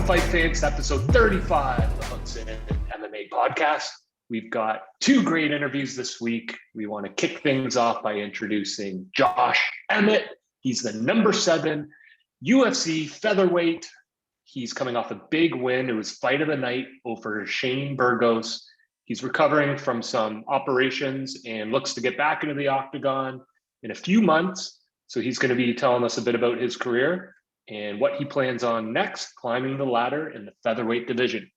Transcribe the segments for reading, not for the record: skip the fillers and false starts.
fight fans, episode 35 of the Hooks in MMA podcast. We've got two great interviews this week. We want to kick things off by introducing Josh Emmett. He's the number 7 UFC featherweight. He's coming off a big win. It was fight of the night over Shane Burgos. He's recovering from some operations and looks to get back into the octagon in a few months. So he's going to be telling us a bit about his career and what he plans on next, climbing the ladder in the featherweight division.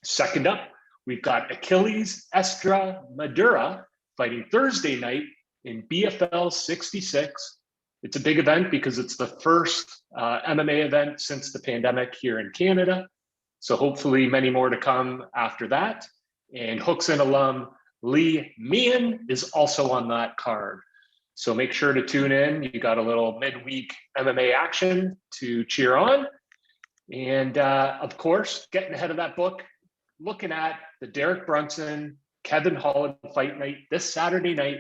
Second up, we've got Achilles Estremadura fighting Thursday night in BFL 66. It's a big event because it's the first MMA event since the pandemic here in Canada. So hopefully many more to come after that. And Hooks In alum Lee Meehan is also on that card. So make sure to tune in. You got a little midweek MMA action to cheer on. And of course, getting ahead of that book, looking at the Derek Brunson, Kevin Holland fight night this Saturday night.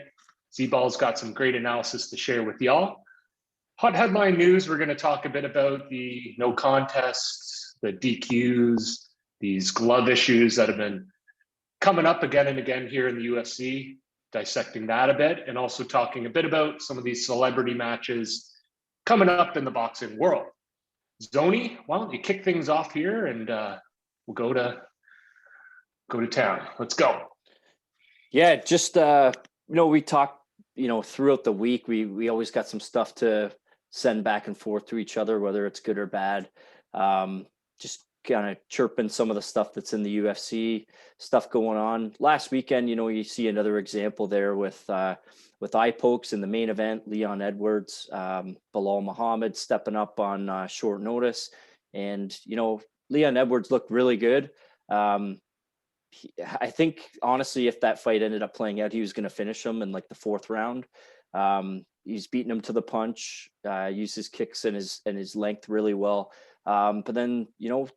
Z-Ball's got some great analysis to share with y'all. Hot headline news, we're going to talk a bit about the no contests, the DQs, these glove issues that have been coming up again and again here in the UFC. Dissecting that a bit, and also talking a bit about some of these celebrity matches coming up in the boxing world. Zoni, why don't you kick things off here, and we'll go to town. Let's go. Yeah, just we talk, throughout the week. We always got some stuff to send back and forth to each other, whether it's good or bad. Just kind of chirping some of the stuff that's in the UFC stuff going on. Last weekend, you see another example there with eye pokes in the main event. Leon Edwards, Bilal Muhammad stepping up on short notice, and Leon Edwards looked really good. I think honestly, if that fight ended up playing out, he was going to finish him in like the 4th round. He's beaten him to the punch, used his kicks and his length really well. But then,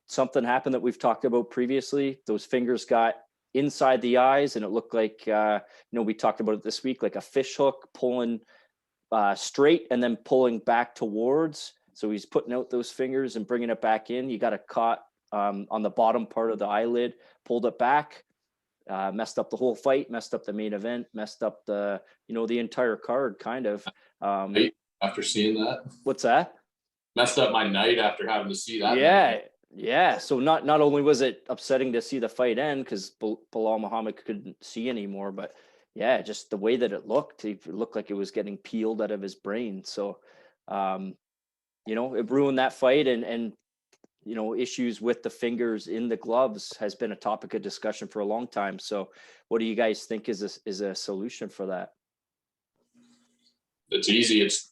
something happened that we've talked about previously. Those fingers got inside the eyes, and it looked like, we talked about it this week, like a fish hook pulling straight and then pulling back towards. So he's putting out those fingers and bringing it back in. You got it caught on the bottom part of the eyelid, pulled it back, messed up the whole fight, messed up the main event, messed up the entire card, kind of. After seeing that? What's that? Messed up my night after having to see that. Yeah. So not only was it upsetting to see the fight end because Bilal Muhammad couldn't see anymore, but yeah, just the way that it looked like it was getting peeled out of his brain. So, it ruined that fight, and issues with the fingers in the gloves has been a topic of discussion for a long time. So, what do you guys think is a solution for that? It's easy. It's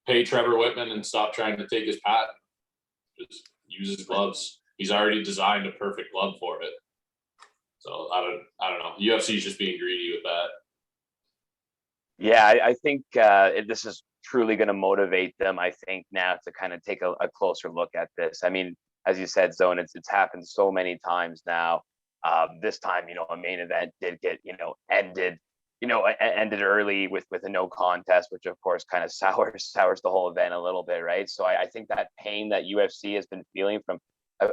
pay Trevor Whitman and stop trying to take his patent. Just use his gloves. He's already designed a perfect glove for it. So I don't know. UFC is just being greedy with that. Yeah, I think this is truly going to motivate them, I think, now to kind of take a closer look at this. I mean, as you said, Zone, it's happened so many times now. This time, a main event did get, ended early with a no contest, which of course kind of sours the whole event a little bit, right? So I think that pain that UFC has been feeling from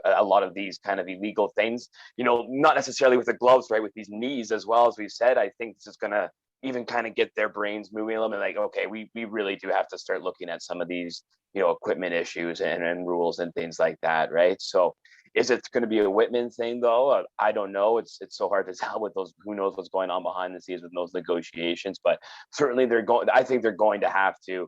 a lot of these kind of illegal things, not necessarily with the gloves, right? With these knees as well, as we've said, I think this is going to even kind of get their brains moving a little bit, like, okay, we really do have to start looking at some of these, equipment issues and rules and things like that, right? So is it going to be a Whitman thing though? I don't know. It's so hard to tell with those, who knows what's going on behind the scenes with those negotiations, but certainly I think they're going to have to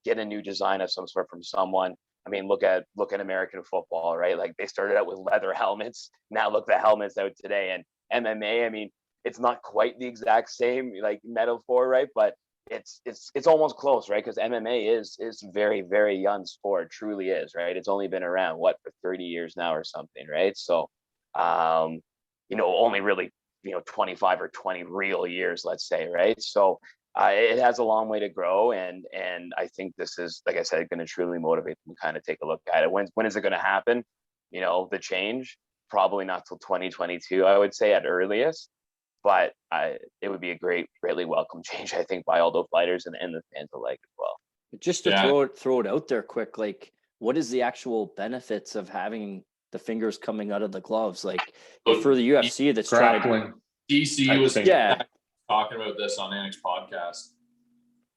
get a new design of some sort from someone. I mean, look at American football, right? Like they started out with leather helmets. Now look at the helmets out today. And MMA, I mean, it's not quite the exact same like metaphor, right? But it's almost close, right? Because MMA is very, very young sport, truly is, right? It's only been around for 30 years now or something, right? So only really 25 or 20 real years, let's say, right? So it has a long way to grow, and I think this is, like I said, going to truly motivate them to kind of take a look at it. When is it going to happen? The change probably not till 2022, I would say at earliest. But it would be a greatly welcome change, I think, by all those fighters and the fans alike as well. Just to throw it out there quick, like what is the actual benefits of having the fingers coming out of the gloves? Like So for the UFC that's trying to, Grappling. DC I was think. yeah, talking about this on Annick's podcast.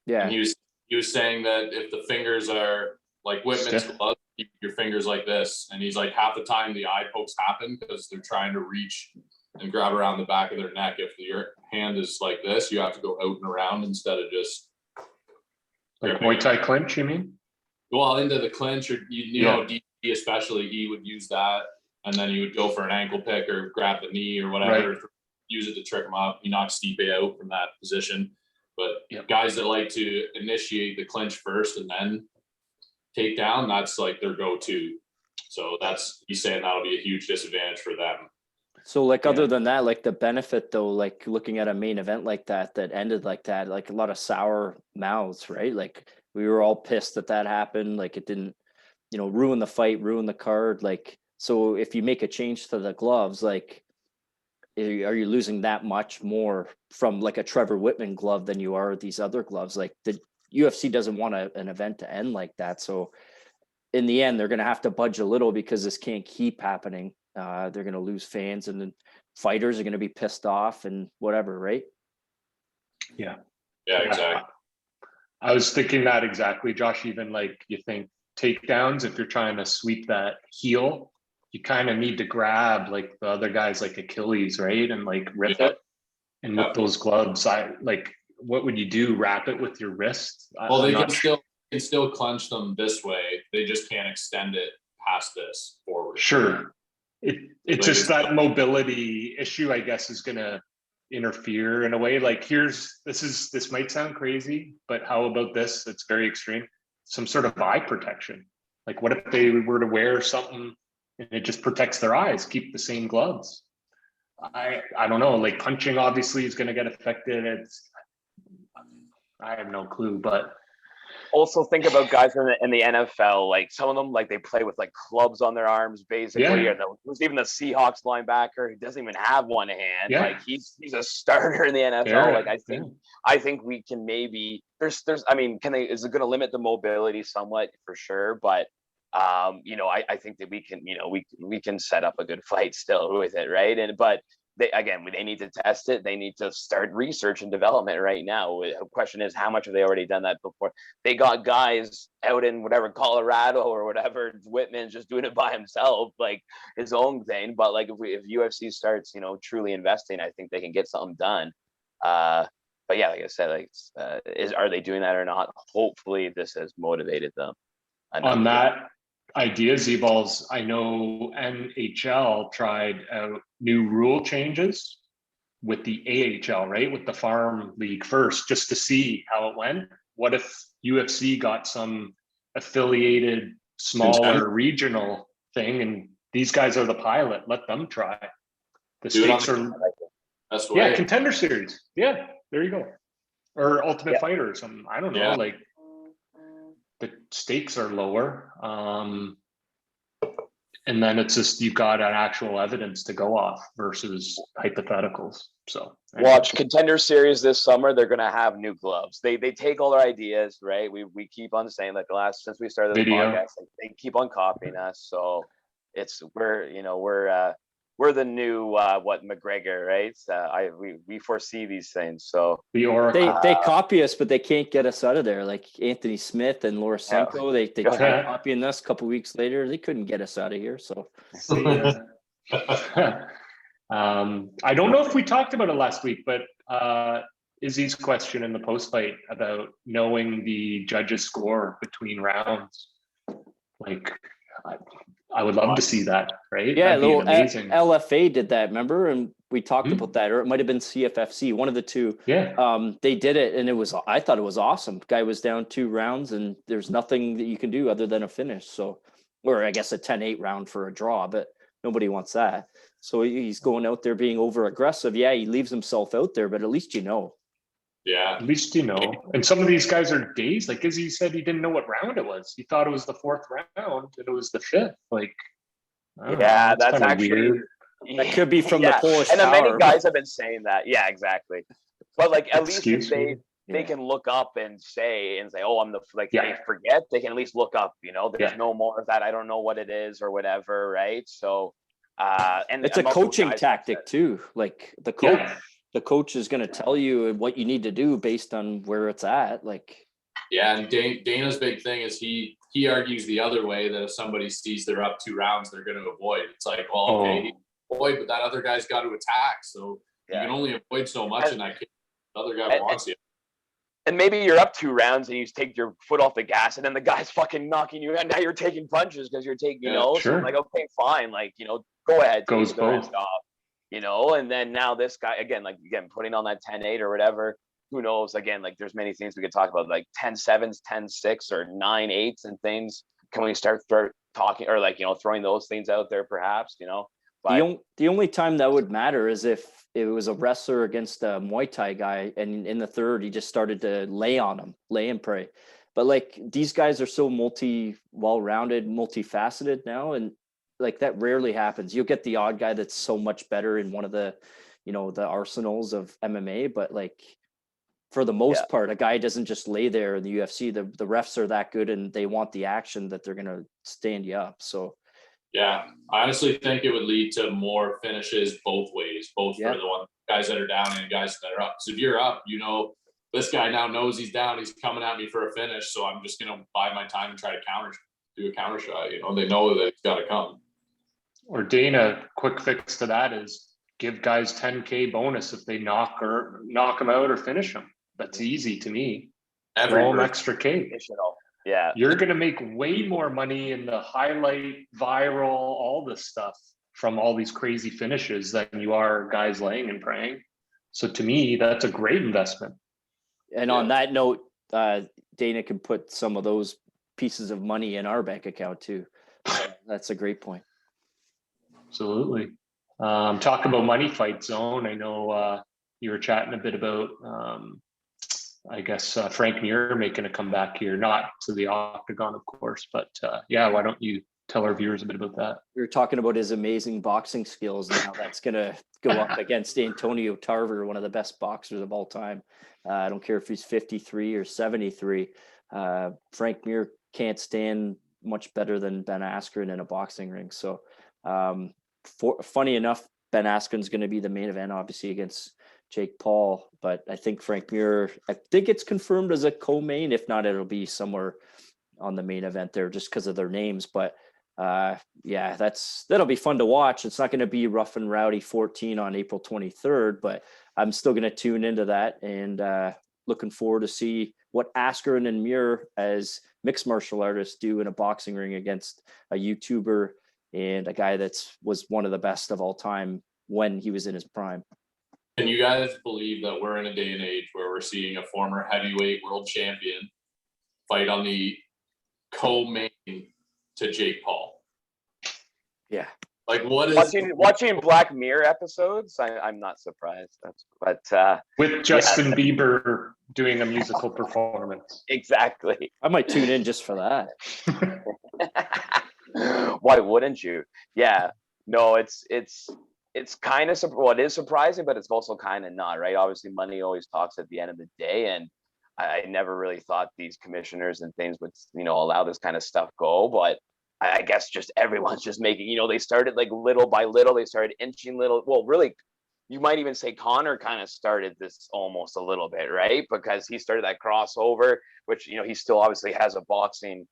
yeah, And he was saying that if the fingers are like Whitman's Stiff. gloves, keep your fingers like this. And he's like, half the time the eye pokes happen because they're trying to reach and grab around the back of their neck. If your hand is like this, you have to go out and around instead of just Like Muay Thai clinch, you mean? well into the clinch, or you know, DC especially, he would use that, and then he would go for an ankle pick or grab the knee or whatever, use it to trick him up. He knocks Stipe out from that position. But guys that like to initiate the clinch first and then take down, that's like their go-to. So he's saying that'll be a huge disadvantage for them. So like other than that, like the benefit though, like looking at a main event like that ended like that, like a lot of sour mouths, right? Like we were all pissed that happened. Like it didn't, ruin the fight, ruin the card. Like, so if you make a change to the gloves, like, are you losing that much more from like a Trevor Whitman glove than you are these other gloves? Like the UFC doesn't want an event to end like that. So in the end, they're going to have to budge a little because this can't keep happening. They're going to lose fans, and then fighters are going to be pissed off and whatever, right? Yeah, exactly. I was thinking that exactly, Josh. Even like you think takedowns, if you're trying to sweep that heel, you kind of need to grab like the other guys like Achilles, right? And like rip it. And with those gloves, what would you do? Wrap it with your wrist? Well, they can still clench them this way. They just can't extend it past this forward. Sure. It's just that mobility issue, I guess, is going to interfere in a way. Like this might sound crazy, but how about this? It's very extreme. Some sort of eye protection. Like what if they were to wear something and it just protects their eyes, keep the same gloves? I don't know. Like punching obviously is going to get affected. I have no clue, but also think about guys in the NFL. Like some of them, like they play with like clubs on their arms, basically. Yeah. Or there's even the Seahawks linebacker who doesn't even have one hand. Yeah. Like he's a starter in the NFL. Yeah. Like I think we can maybe is it going to limit the mobility somewhat for sure, but I think that we can, we can set up a good fight still with it, right? But they need to test it. They need to start research and development right now. The question is, how much have they already done that before? They got guys out in whatever Colorado or whatever. Whitman's just doing it by himself, like his own thing. But like if UFC starts, truly investing, I think they can get something done. But yeah, like I said, like are they doing that or not? Hopefully, this has motivated them. On that idea, Z-Balls, I know NHL tried out new rule changes with the AHL, right? With the farm league first, just to see how it went. What if UFC got some affiliated, smaller regional thing, and these guys are the pilot? Let them try. The stakes are, Contender Series. Yeah, there you go. Or Ultimate Fighter or something. I don't know, like the stakes are lower. And then it's just, you've got an actual evidence to go off versus hypotheticals. So watch Contender Series this summer. They're going to have new gloves. They take all our ideas, right? We keep on saying like since we started the podcast, like, they keep on copying us. So we're the new McGregor, right? We foresee these things. So the Oracle. They copy us, but they can't get us out of there. Like Anthony Smith and Lorisenko, they tried copying us a couple weeks later. They couldn't get us out of here. So I don't know if we talked about it last week, but Izzy's question in the post fight about knowing the judges' score between rounds, like. I would love to see that, right? Yeah, that'd be amazing. LFA did that, remember? And we talked about that, or it might have been CFFC, one of the two. Yeah. They did it, and I thought it was awesome. Guy was down 2 rounds, and there's nothing that you can do other than a finish. So, or I guess a 10-8 round for a draw, but nobody wants that. So he's going out there being over aggressive. Yeah, he leaves himself out there, but at least you know. Yeah. At least you know. And some of these guys are dazed. Like Izzy said, he didn't know what round it was. He thought it was the 4th round, and it was the 5th. Like, that's actually weird. That could be from the Polish and power. Many guys have been saying that. Yeah, exactly. But like at least they can look up and say, oh, I'm like, Yeah. they forget, they can at least look up, there's Yeah. no more of that. I don't know what it is or whatever. Right. So, and it's a coaching tactic too. Like the coach is going to tell you what you need to do based on where it's at. Like, yeah. And Dana's big thing is he argues the other way, that if somebody sees they're up 2 rounds, they're going to avoid. It's like, well, okay, he avoid, but that other guy's got to attack. So you can only avoid so much in that case. The other guy wants you. And maybe you're up 2 rounds and you take your foot off the gas, and then the guy's fucking knocking you out. Now you're taking punches because you're taking, Sure. So I'm like, okay, fine. Like, go ahead. Goes the rest off, and then now this guy, again, putting on that 10-8 or whatever, who knows? Again, like there's many things we could talk about, like 10-7s, 10-6 or 9-8s and things. Can we start talking or throwing those things out there perhaps, But the only time that would matter is if it was a wrestler against a Muay Thai guy, and in the third he just started to lay on him, lay and pray. But like these guys are so well-rounded, multifaceted now, and like that rarely happens. You'll get the odd guy that's so much better in one of the, the arsenals of MMA, but like for the most part, a guy doesn't just lay there in the UFC. The refs are that good, and they want the action that they're going to stand you up. So. Yeah, I honestly think it would lead to more finishes both ways, both for the guys that are down and guys that are up. So if you're up, this guy now knows he's down. He's coming at me for a finish, so I'm just going to bide my time and try to do a counter shot. They know that it's got to come. Or Dana, quick fix to that is give guys 10K bonus if they knock them out or finish them. That's easy to me. Throw them extra K. Yeah, you're going to make way more money in the highlight, viral, all this stuff from all these crazy finishes than you are guys laying and praying. So to me, that's a great investment. And on that note, Dana can put some of those pieces of money in our bank account too. So that's a great point. Absolutely. Talk about Money Fight Zone. I know you were chatting a bit about I guess Frank Mir making a comeback here, not to the octagon, of course, but why don't you tell our viewers a bit about that? We were talking about his amazing boxing skills and how that's going to go up against Antonio Tarver, one of the best boxers of all time. I don't care if he's 53 or 73. Frank Mir can't stand much better than Ben Askren in a boxing ring. So funny enough, Ben Askren's going to be the main event, obviously, against Jake Paul, but I think Frank Mir, I think it's confirmed as a co-main. If not, it'll be somewhere on the main event there just because of their names. But that'll be fun to watch. It's not going to be rough and rowdy 14 on April 23rd, but I'm still going to tune into that and looking forward to see what Askren and Mir as mixed martial artists do in a boxing ring against a YouTuber and a guy was one of the best of all time when he was in his prime. Can you guys believe that we're in a day and age where we're seeing a former heavyweight world champion fight on the co-main to Jake Paul? Yeah. Like what is watching Black Mirror episodes? I'm not surprised. With Justin Bieber doing a musical performance. Exactly. I might tune in just for that. Why wouldn't you? Yeah. No, it's kind of it is surprising, but it's also kind of not, right? Obviously, money always talks at the end of the day, and I never really thought these commissioners and things would, allow this kind of stuff go. But I guess just everyone's just making, they started like little by little, they started inching little. Well, really, you might even say Connor kind of started this almost a little bit, right? Because he started that crossover, which, he still obviously has a boxing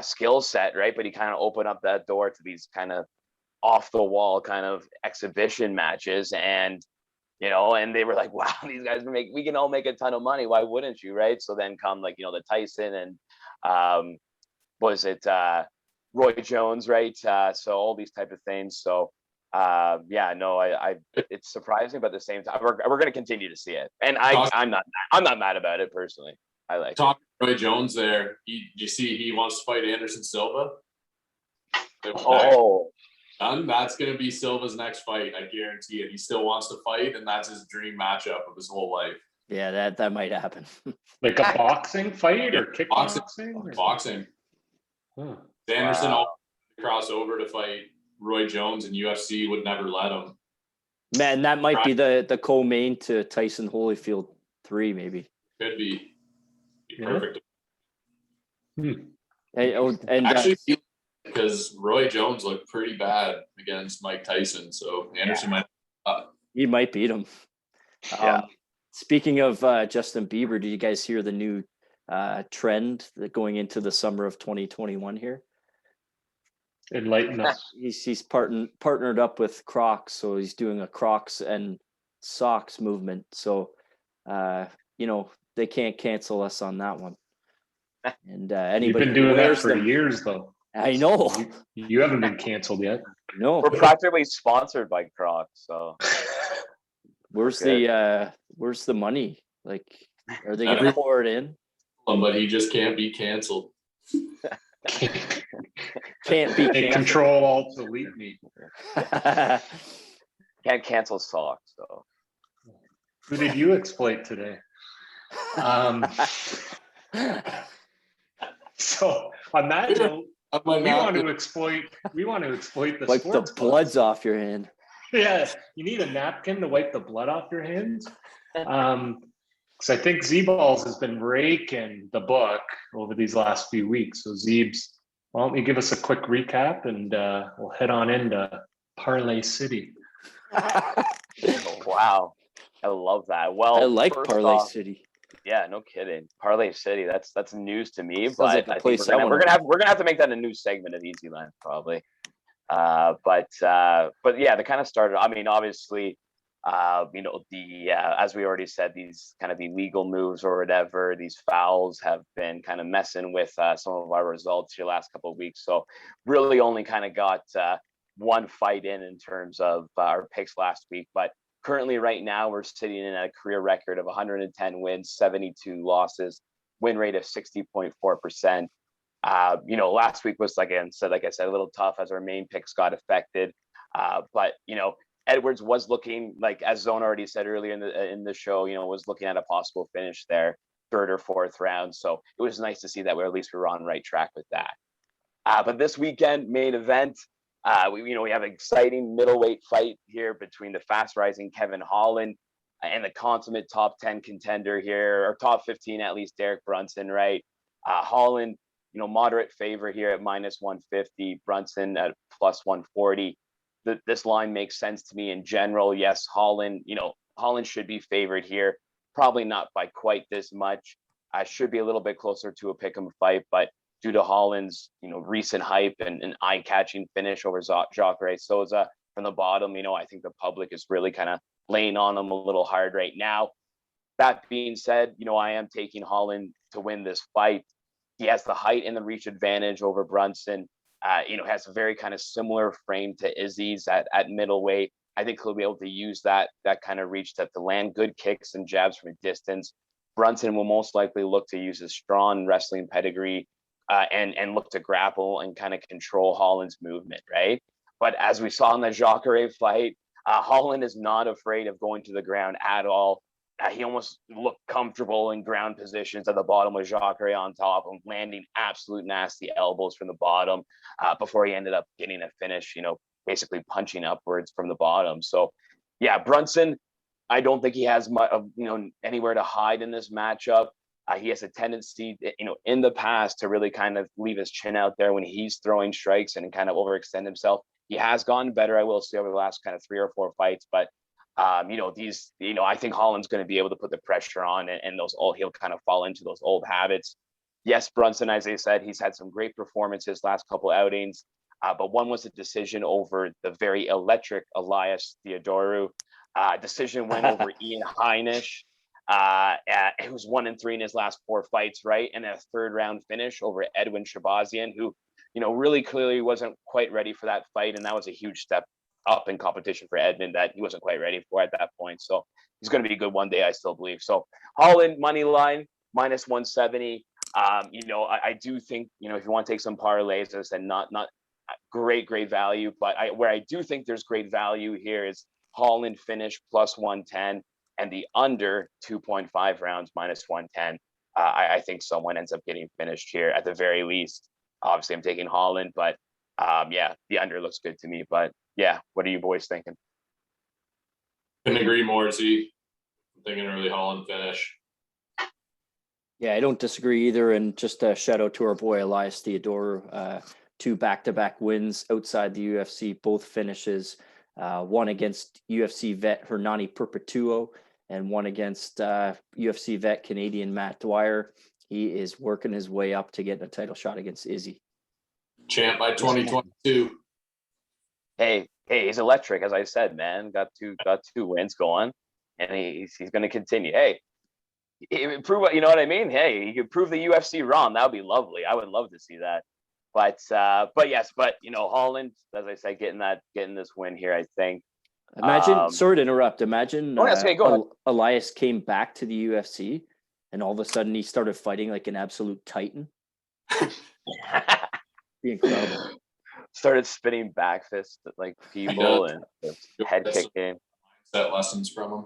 skill set, right? But he kind of opened up that door to these kind of off the wall kind of exhibition matches, and and they were like, wow, these guys we can all make a ton of money, why wouldn't you, right? So then come the Tyson and was it Roy Jones, right? So all these type of things. So it's surprising, but at the same time we're going to continue to see it, and I'm not mad about it personally. I like talking Roy Jones there. You see he wants to fight Anderson Silva. That's going to be Silva's next fight. I guarantee it. He still wants to fight, and that's his dream matchup of his whole life. Yeah, that might happen. Like a boxing fight or kickboxing? Boxing. Anderson cross over to fight Roy Jones, and UFC would never let him. Man, that might be the co-main to Tyson Holyfield 3, maybe. Could be Yeah. perfect. Hey, and Actually, because Roy Jones looked pretty bad against Mike Tyson, so Anderson might. he might beat him. Yeah. Speaking of Justin Bieber, did you guys hear the new trend that going into the summer of 2021 here? Enlighten us. He's partnered up with Crocs, so he's doing a Crocs and socks movement. So, they can't cancel us on that one. And anybody You've been doing that wears for them, years, though. I know. You haven't been canceled yet. No, We're practically sponsored by Crocs, so where's good. the money? Like, are they gonna pour it in? But he just can't be canceled. Can't be Hey, canceled. Control Alt Delete me. Can't cancel socks. So Who did you exploit today? So on that note, we want to exploit the Wipe the sports bloods buds. off your hand. Yeah, you need a napkin to wipe the blood off your hands. Because I think Z-Balls has been raking the book over these last few weeks. So Zeebs, why don't you give us a quick recap and we'll head on into Parlay City. oh, wow, I love that. Well, I like first Parlay off, City. Yeah, no kidding. Parlay City, that's news to me, Sounds but like a I think place we're gonna have to make that a new segment of Easyland probably. But yeah, the kind of started. I mean, obviously, as we already said, these kind of illegal moves or whatever, these fouls have been kind of messing with some of our results here last couple of weeks. So really only kind of got one fight in terms of our picks last week, but currently right now we're sitting in a career record of 110 wins, 72 losses, win rate of 60.4%. Last week was like I said, a little tough as our main picks got affected. But Edwards was looking like, as Zone already said earlier in the show, was looking at a possible finish there, third or fourth round. So it was nice to see that at least we were on the right track with that. But this weekend, main event, we have an exciting middleweight fight here between the fast rising Kevin Holland and the consummate top 10 contender here, or top 15 at least, Derek Brunson, right? Holland, moderate favor here at -150, Brunson at +140. This line makes sense to me in general. Yes, Holland should be favored here, probably not by quite this much. Should be a little bit closer to a pick'em fight, but due to Holland's recent hype and an eye-catching finish over Jacare Souza from the bottom, I think the public is really kind of laying on him a little hard right now. That being said, I am taking Holland to win this fight. He has the height and the reach advantage over Brunson. Has a very kind of similar frame to Izzy's at middleweight. I think he'll be able to use that kind of reach to land good kicks and jabs from a distance. Brunson will most likely look to use his strong wrestling pedigree and look to grapple and kind of control Holland's movement, right? But as we saw in the Jacare fight, Holland is not afraid of going to the ground at all. He almost looked comfortable in ground positions at the bottom with Jacare on top and landing absolute nasty elbows from the bottom before he ended up getting a finish, basically punching upwards from the bottom. So, yeah, Brunson, I don't think he has anywhere to hide in this matchup. He has a tendency, in the past to really kind of leave his chin out there when he's throwing strikes and kind of overextend himself. He has gotten better, I will say, over the last kind of 3 or 4 fights, but I think Holland's going to be able to put the pressure on and he'll kind of fall into those old habits. Yes, Brunson, as I said, he's had some great performances last couple outings, but one was a decision over the very electric Elias Theodorou. Decision went over Ian Heinisch. He was 1-3 in his last 4 fights, right? And a 3rd round finish over Edwin Shabazian, who, really clearly wasn't quite ready for that fight. And that was a huge step up in competition for Edmund that he wasn't quite ready for at that point. So he's going to be good one day, I still believe. So Holland money line -170. I do think, if you want to take some parlays, as I said, not great value, but where I do think there's great value here is Holland finish +110 and the under 2.5 rounds -110. I think someone ends up getting finished here at the very least. Obviously, I'm taking Holland, but the under looks good to me. But yeah, what are you boys thinking? Couldn't agree more, Z. I'm thinking early Holland finish. Yeah, I don't disagree either. And just a shout out to our boy Elias Theodorou, 2 back-to-back wins outside the UFC, both finishes, one against UFC vet Hernani Perpetuo and one against UFC vet Canadian Matt Dwyer. He is working his way up to get a title shot against Izzy. Champ by 2022. Hey, he's electric, as I said, man. Got two wins going, and he's going to continue. Hey, prove, you know what I mean? Hey, he could prove the UFC wrong. That would be lovely. I would love to see that. But yes, Holland, as I said, getting this win here, I think. Imagine, sorry to interrupt. Imagine that's okay. Go ahead. Elias came back to the UFC, and all of a sudden he started fighting like an absolute titan. Be incredible. Started spinning back fists at like people and head kicking. Mindset lessons from him.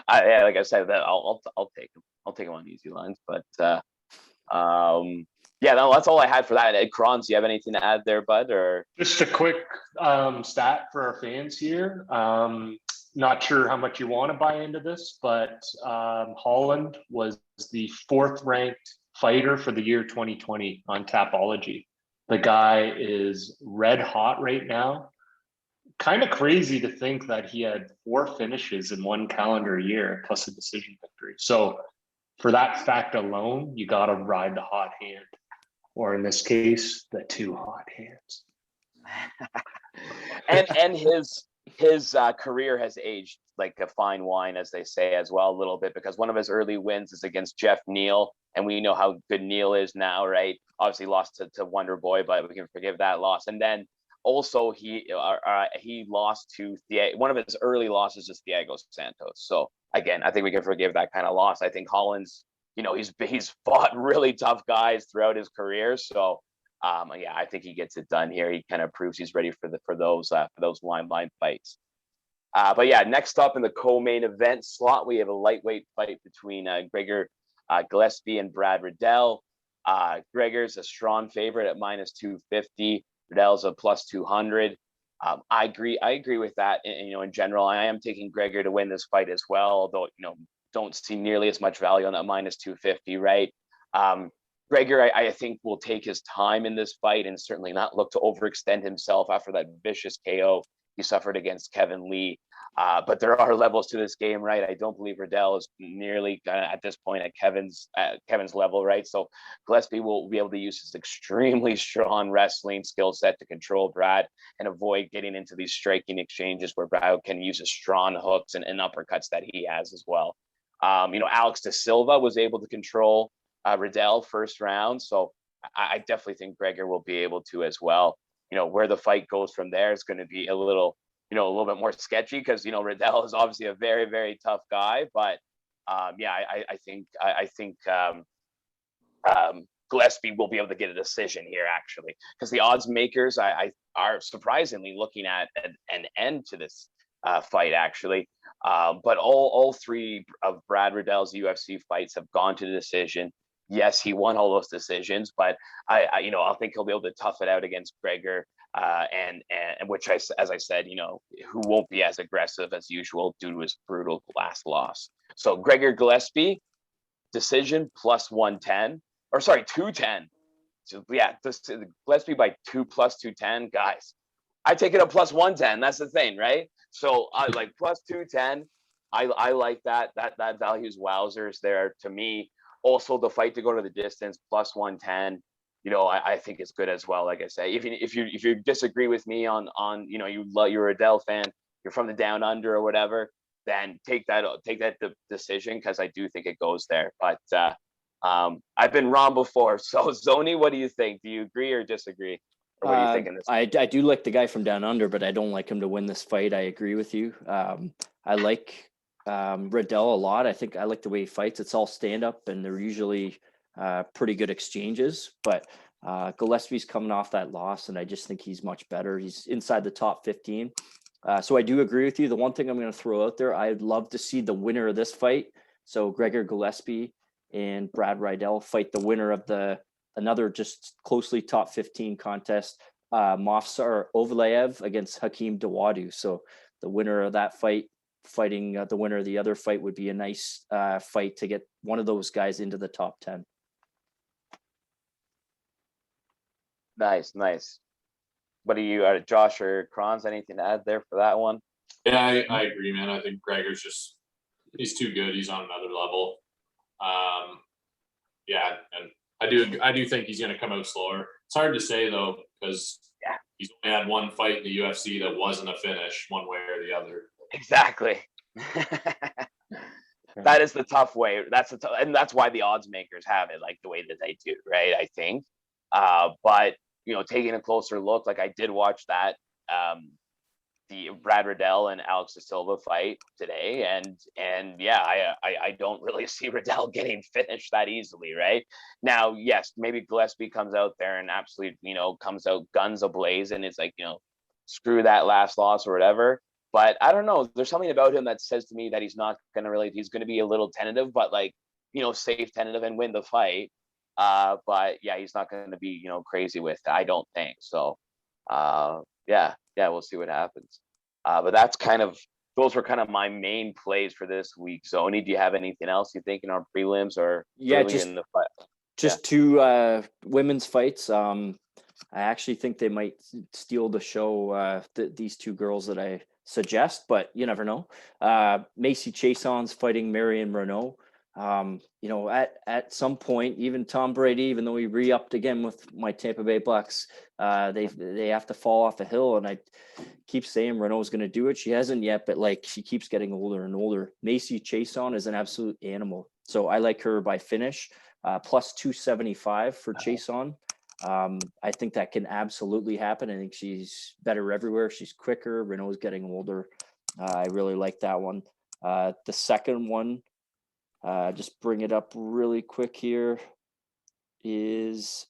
Like I said, that I'll take him. I'll take him on easy lines. But that's all I had for that. Ed Krons, do you have anything to add there, bud? Or just a quick stat for our fans here. Not sure how much you want to buy into this, but Holland was the 4th ranked fighter for the year 2020 on Tapology. The guy is red hot right now. Kind of crazy to think that he had 4 finishes in 1 calendar year plus a decision victory. So for that fact alone, you got to ride the hot hand, or in this case, the 2 hot hands. and his career has aged like a fine wine, as they say, as well, a little bit, because one of his early wins is against Jeff Neal, and we know how good Neal is now, right? Obviously lost to Wonder Boy, but we can forgive that loss. And then also he lost to one of his early losses is Thiago Santos. So again, I think we can forgive that kind of loss. I think Holland's, he's fought really tough guys throughout his career. So I think he gets it done here. He kind of proves he's ready for those line fights. Next up in the co-main event slot, we have a lightweight fight between Gregor Gillespie and Brad Riddell. Gregor's a strong favorite at -250. Riddell's a +200. I agree with that. In general, I am taking Gregor to win this fight as well, although don't see nearly as much value on that -250, right? Gregor, I think, will take his time in this fight and certainly not look to overextend himself after that vicious KO he suffered against Kevin Lee. But there are levels to this game, right? I don't believe Riddell is nearly at this point at Kevin's level, right? So Gillespie will be able to use his extremely strong wrestling skill set to control Brad and avoid getting into these striking exchanges where Brad can use his strong hooks and uppercuts that he has as well. Alex De Silva was able to control Riddell first round, so I definitely think Gregor will be able to as well. Where the fight goes from there is going to be a little bit more sketchy because Riddell is obviously a very, very tough guy, but I think Gillespie will be able to get a decision here, actually, because the odds makers are surprisingly looking at an end to this fight, actually. But all 3 of Brad Riddell's UFC fights have gone to the decision. Yes, he won all those decisions, but I think he'll be able to tough it out against Gregor, and which as I said, who won't be as aggressive as usual due to his brutal last loss. So Gregor Gillespie, decision +110, or sorry, 210. So Gillespie by 2 +210, guys. I take it up +110. That's the thing, right? So I like +210. I like that value is wowzers there to me. Also, the fight to go to the distance +110, I think is good as well. Like I say, if you disagree with me on you're a Riddell fan, you're from the down under or whatever, then take that decision, because I do think it goes there. But I've been wrong before. So Zoni, what do you think? Do you agree or disagree? Or what are you thinking? I do like the guy from down under, but I don't like him to win this fight. I agree with you. I like Riddell a lot. I think I like the way he fights. It's all stand up, and they're usually pretty good exchanges. But Gillespie's coming off that loss, and I just think he's much better. He's inside the top 15. So I do agree with you. The one thing I'm going to throw out there, I'd love to see the winner of this fight. So Gregor Gillespie and Brad Riddell fight the winner of another just closely top 15 contest, Movsar Ovlaev against Hakeem Dawodu. So the winner of that fight fighting the winner of the other fight would be a nice fight to get one of those guys into the top 10. Nice. What do you, Josh or Kronz, anything to add there for that one? Yeah, I agree, man. I think Gregor's he's too good. He's on another level. Yeah, and I do think he's going to come out slower. It's hard to say though, because he's only had one fight in the UFC that wasn't a finish one way or the other. Exactly. That is the tough way. And that's why the odds makers have it like the way that they do, right? I think. But taking a closer look, like I did watch that the Brad Riddell and Alex De Silva fight today, and yeah, I don't really see Riddell getting finished that easily, right? Now, yes, maybe Gillespie comes out there and absolutely, comes out guns ablaze, and it's like, screw that last loss or whatever. But I don't know. There's something about him that says to me that he's going to be a little tentative, but like, safe tentative and win the fight. But yeah, he's not going to be, crazy with it, I don't think. So, yeah, we'll see what happens. But those were kind of my main plays for this week. Zoni, do you have anything else you think in our prelims or just in the fight? Just two women's fights. I actually think they might steal the show, these two girls that I suggest, but you never know. Macy Chiasson fighting Marion Renault. At some point, even Tom Brady, even though he re-upped again with my Tampa Bay Bucks, they have to fall off a hill. And I keep saying Renault's going to do it. She hasn't yet, but like she keeps getting older and older. Macy Chiasson is an absolute animal. So I like her by finish, plus 275 for Chiasson. I think that can absolutely happen. I think she's better everywhere. She's quicker. Renault's getting older. I really like that one. The second one, just bring it up really quick here, is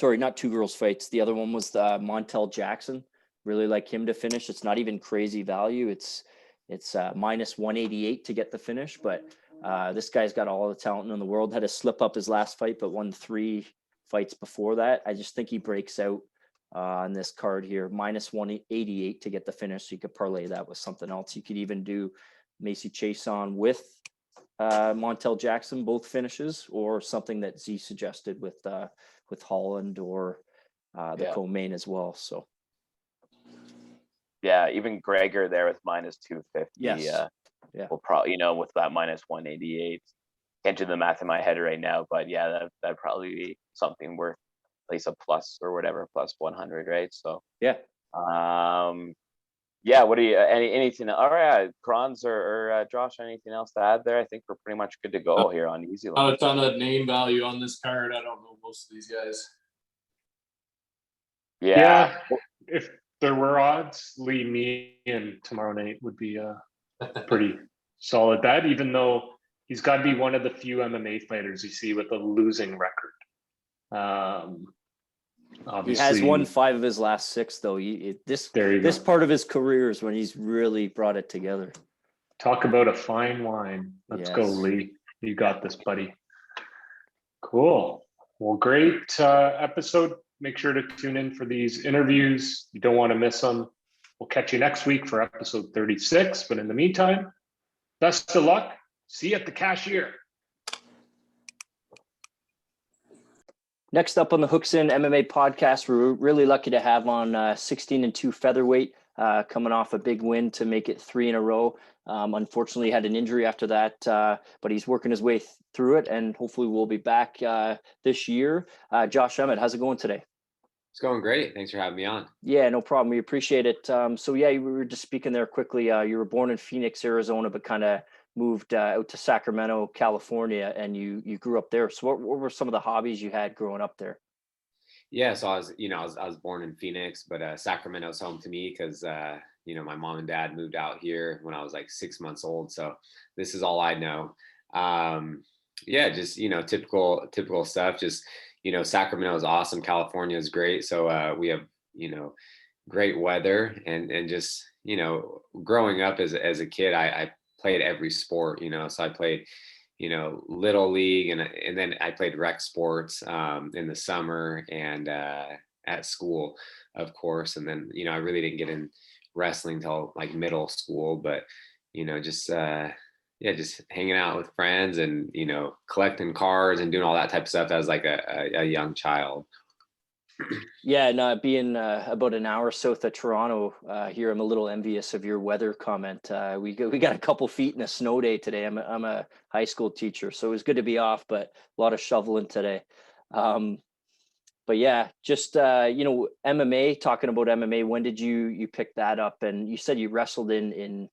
not two girls fights. The other one was Montel Jackson. Really like him to finish. It's not even crazy value. It's minus 188 to get the finish, but this guy's got all the talent in the world. Had a slip up his last fight, but won 3 fights before that. I just think he breaks out on this card here. Minus 188 to get the finish. So you could parlay that with something else. You could even do Macy Chiasson with Montel Jackson, both finishes, or something that Z suggested with Holland or the co-main as well. So yeah, even Gregor there with minus 250. Yes. We'll probably, with that minus 188. Can't do the math in my head right now, but yeah, that'd probably be something worth at least a plus or whatever, plus 100, right? So yeah. Yeah, what do you anything? All right, Kronz or Josh, anything else to add there? I think we're pretty much good to go here on Easy Line. Not a ton of name value on this card. I don't know most of these guys. Yeah. If there were odds, Lee, me, and tomorrow night would be a pretty solid bet, even though he's got to be one of the few MMA fighters you see with a losing record. Obviously, he has won 5 of his last 6, though. This part of his career is when he's really brought it together. Talk about a fine wine. Let's go, Lee. You got this, buddy. Cool. Well, great episode. Make sure to tune in for these interviews. You don't want to miss them. We'll catch you next week for episode 36. But in the meantime, best of luck. See you at the cashier. Next up on the Hooks In MMA podcast, we're really lucky to have on 16-2 featherweight, coming off a big win to make it 3 in a row. Unfortunately, had an injury after that, but he's working his way through it, and hopefully we'll be back this year. Josh Emmett, how's it going today? It's going great. Thanks for having me on. Yeah, no problem. We appreciate it. So yeah, we were just speaking there quickly. You were born in Phoenix, Arizona, but kind of moved out to Sacramento, California, and you grew up there. So what were some of the hobbies you had growing up there? Yeah, so I was born in Phoenix, but Sacramento's home to me because my mom and dad moved out here when I was like 6 months old. So this is all I know. Just typical stuff. Just Sacramento is awesome. California is great. So we have great weather and just growing up as a kid, I played every sport. So I played little league and then I played rec sports in the summer and at school, of course. And then I really didn't get in wrestling until like middle school, but just just hanging out with friends and collecting cars and doing all that type of stuff as like a young child. Yeah, no, being about an hour south of Toronto here, I'm a little envious of your weather comment. We got a couple feet in a snow day today. I'm a high school teacher, so it was good to be off, but a lot of shoveling today. But yeah, just MMA. Talking about MMA, when did you pick that up? And you said you wrestled in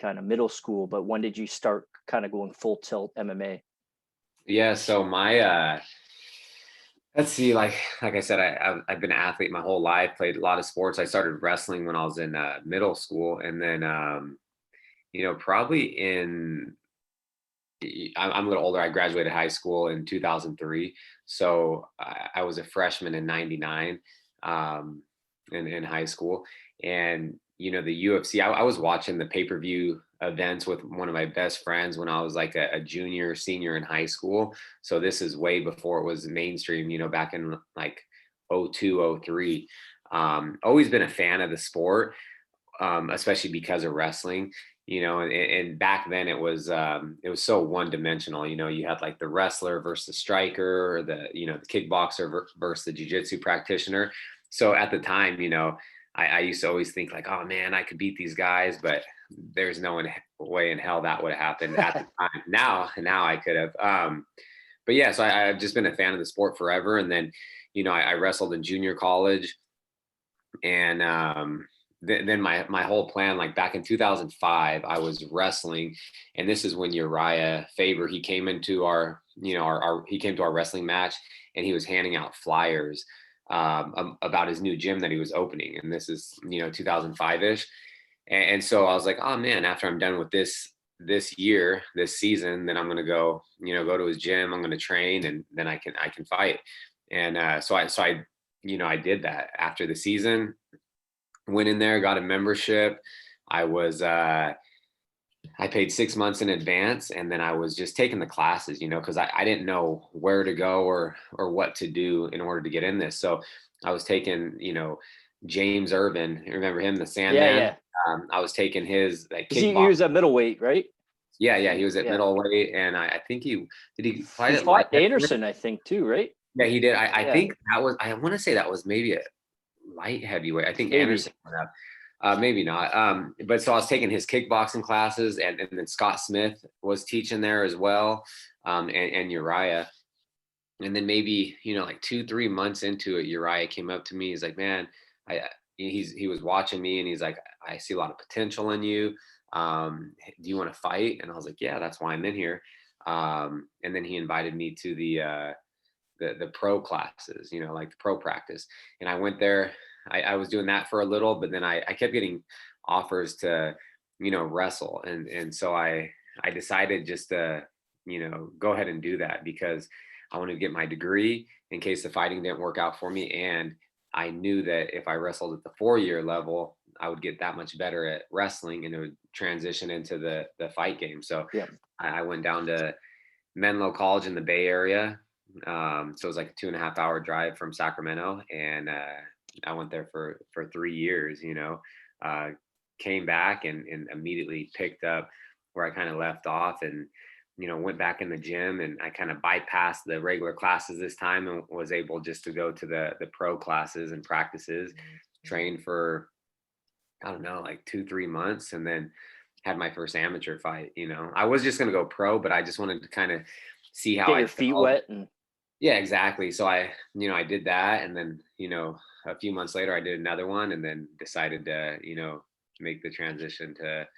kind of middle school, but when did you start kind of going full tilt MMA? Yeah, so my let's see, like I said, I've been an athlete my whole life, played a lot of sports. I started wrestling when I was in middle school, and then probably I'm a little older. I graduated high school in 2003, so I was a freshman in '99 in high school, and the UFC. I was watching the pay-per-view events with one of my best friends when I was like a junior, senior in high school. So this is way before it was mainstream. Back in like '02, '03. Always been a fan of the sport, especially because of wrestling. And back then it was so one dimensional. You had like the wrestler versus the striker, or the kickboxer versus the jiu-jitsu practitioner. So at the time, I used to always think like, oh man, I could beat these guys, but there's no way in hell that would have happened at the time. Now I could have. But yeah, so I've just been a fan of the sport forever. And then, I wrestled in junior college, and then my whole plan, like back in 2005, I was wrestling, and this is when Uriah Faber, he came into he came to our wrestling match, and he was handing out flyers about his new gym that he was opening, and this is 2005ish, and so I was like, oh man, after I'm done with this season, then I'm gonna go to his gym, I'm gonna train, and then I can fight, and so I did that after the season. Went in there, got a membership. I paid 6 months in advance, and then I was just taking the classes, because I didn't know where to go or what to do in order to get in this. So I was taking, James Irvin, remember him, the Sandman? Yeah. I was taking his like He kickboxing. was at middleweight, right? Yeah, he was at Yeah. middleweight, and I think he fight He at light fought Anderson, I think, too, right? Yeah, he did. I Yeah. think that was, I want to say that was maybe a light heavyweight. I think Maybe. Anderson went up. Maybe not. But so I was taking his kickboxing classes, and then Scott Smith was teaching there as well, and Uriah. And then maybe, like 2-3 months into it, Uriah came up to me. He's like, man, he was watching me, and he's like, I see a lot of potential in you. Do you want to fight? And I was like, yeah, that's why I'm in here. And then he invited me to the pro classes, like the pro practice. And I went there. I was doing that for a little, but then I kept getting offers to, wrestle. And so I decided just to, go ahead and do that, because I wanted to get my degree in case the fighting didn't work out for me. And I knew that if I wrestled at the 4-year level, I would get that much better at wrestling, and it would transition into the fight game. So Yeah. I went down to Menlo College in the Bay Area. So it was like a 2.5-hour drive from Sacramento, and I went there for 3 years. Came back and immediately picked up where I kind of left off, and went back in the gym, and I kind of bypassed the regular classes this time, and was able just to go to the pro classes and practices, train for, I don't know, like 2-3 months, and then had my first amateur fight. I was just going to go pro, but I just wanted to kind of see how Get I your feet felt. wet. And Yeah, exactly. So I did that, and then, a few months later I did another one, and then decided to, make the transition to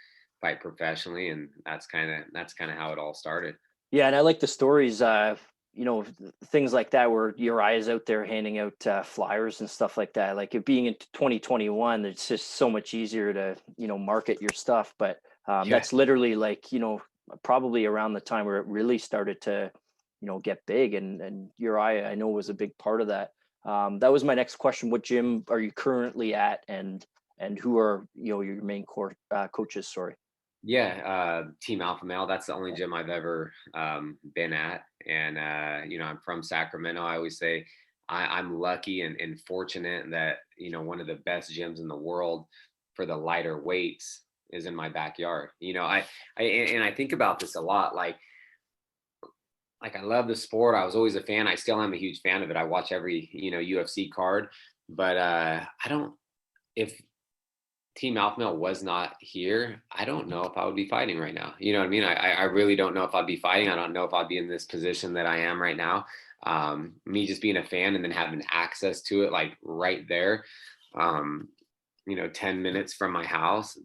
fight professionally, and that's kind of how it all started. yeah, and I like the stories, things like that, where your eyes out there handing out flyers and stuff like that. Like, it being in 2021, it's just so much easier to, market your stuff. But Yeah. that's literally like, probably around the time where it really started to, get big. And your eye, I know, was a big part of that. That was my next question. What gym are you currently at, and who are, your main coaches? Sorry. Yeah, Team Alpha Male. That's the only gym I've ever been at, and I'm from Sacramento. I always say I'm lucky and fortunate that one of the best gyms in the world for the lighter weights is in my backyard. And I think about this a lot. Like I love the sport. I was always a fan. I still am a huge fan of it. I watch every, UFC card, but I don't, if Team Alpha Male was not here, I don't know if I would be fighting right now. You know what I mean? I really don't know if I'd be fighting. I don't know if I'd be in this position that I am right now. Me just being a fan and then having access to it, like right there, 10 minutes from my house,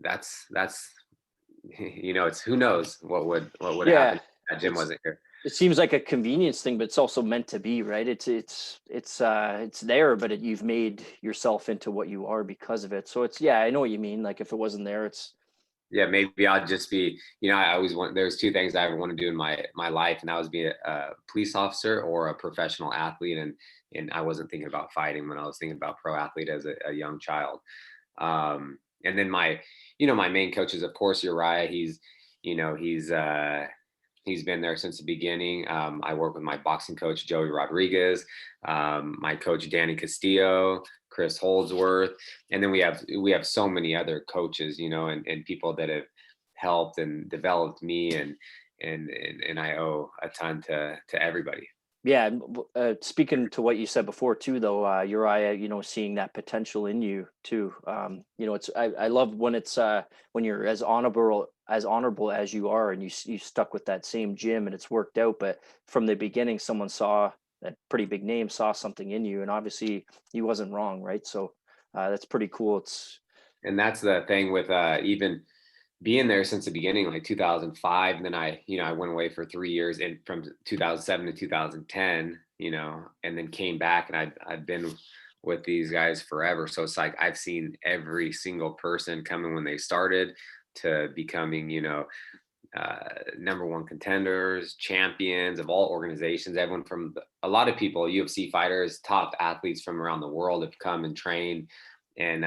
that's, it's, who knows what would happen if that gym wasn't here. It seems like a convenience thing, but it's also meant to be, right? It's there, but you've made yourself into what you are because of it. So I know what you mean. Like if it wasn't there, it's. Yeah, maybe I'd just be, I always there's two things I ever want to do in my life, and that was be a police officer or a professional athlete. And I wasn't thinking about fighting when I was thinking about pro athlete as a young child. And then my main coach is, of course, Uriah. He's been there since the beginning. I work with my boxing coach, Joey Rodriguez, my coach, Danny Castillo, Chris Holdsworth. And then we have so many other coaches, and people that have helped and developed me, and I owe a ton to everybody. Yeah. Speaking to what you said before too, though, Uriah, seeing that potential in you too. I love when it's when you're as honorable as you are, and you stuck with that same gym and it's worked out. But from the beginning, someone saw that pretty big name, saw something in you, and obviously he wasn't wrong, right? So that's pretty cool. And that's the thing with even being there since the beginning, like 2005, and then I went away for 3 years, and from 2007 to 2010, and then came back, and I've been with these guys forever. So it's like I've seen every single person coming when they started to becoming, number one contenders, champions of all organizations. Everyone from a lot of people, UFC fighters, top athletes from around the world have come and trained, and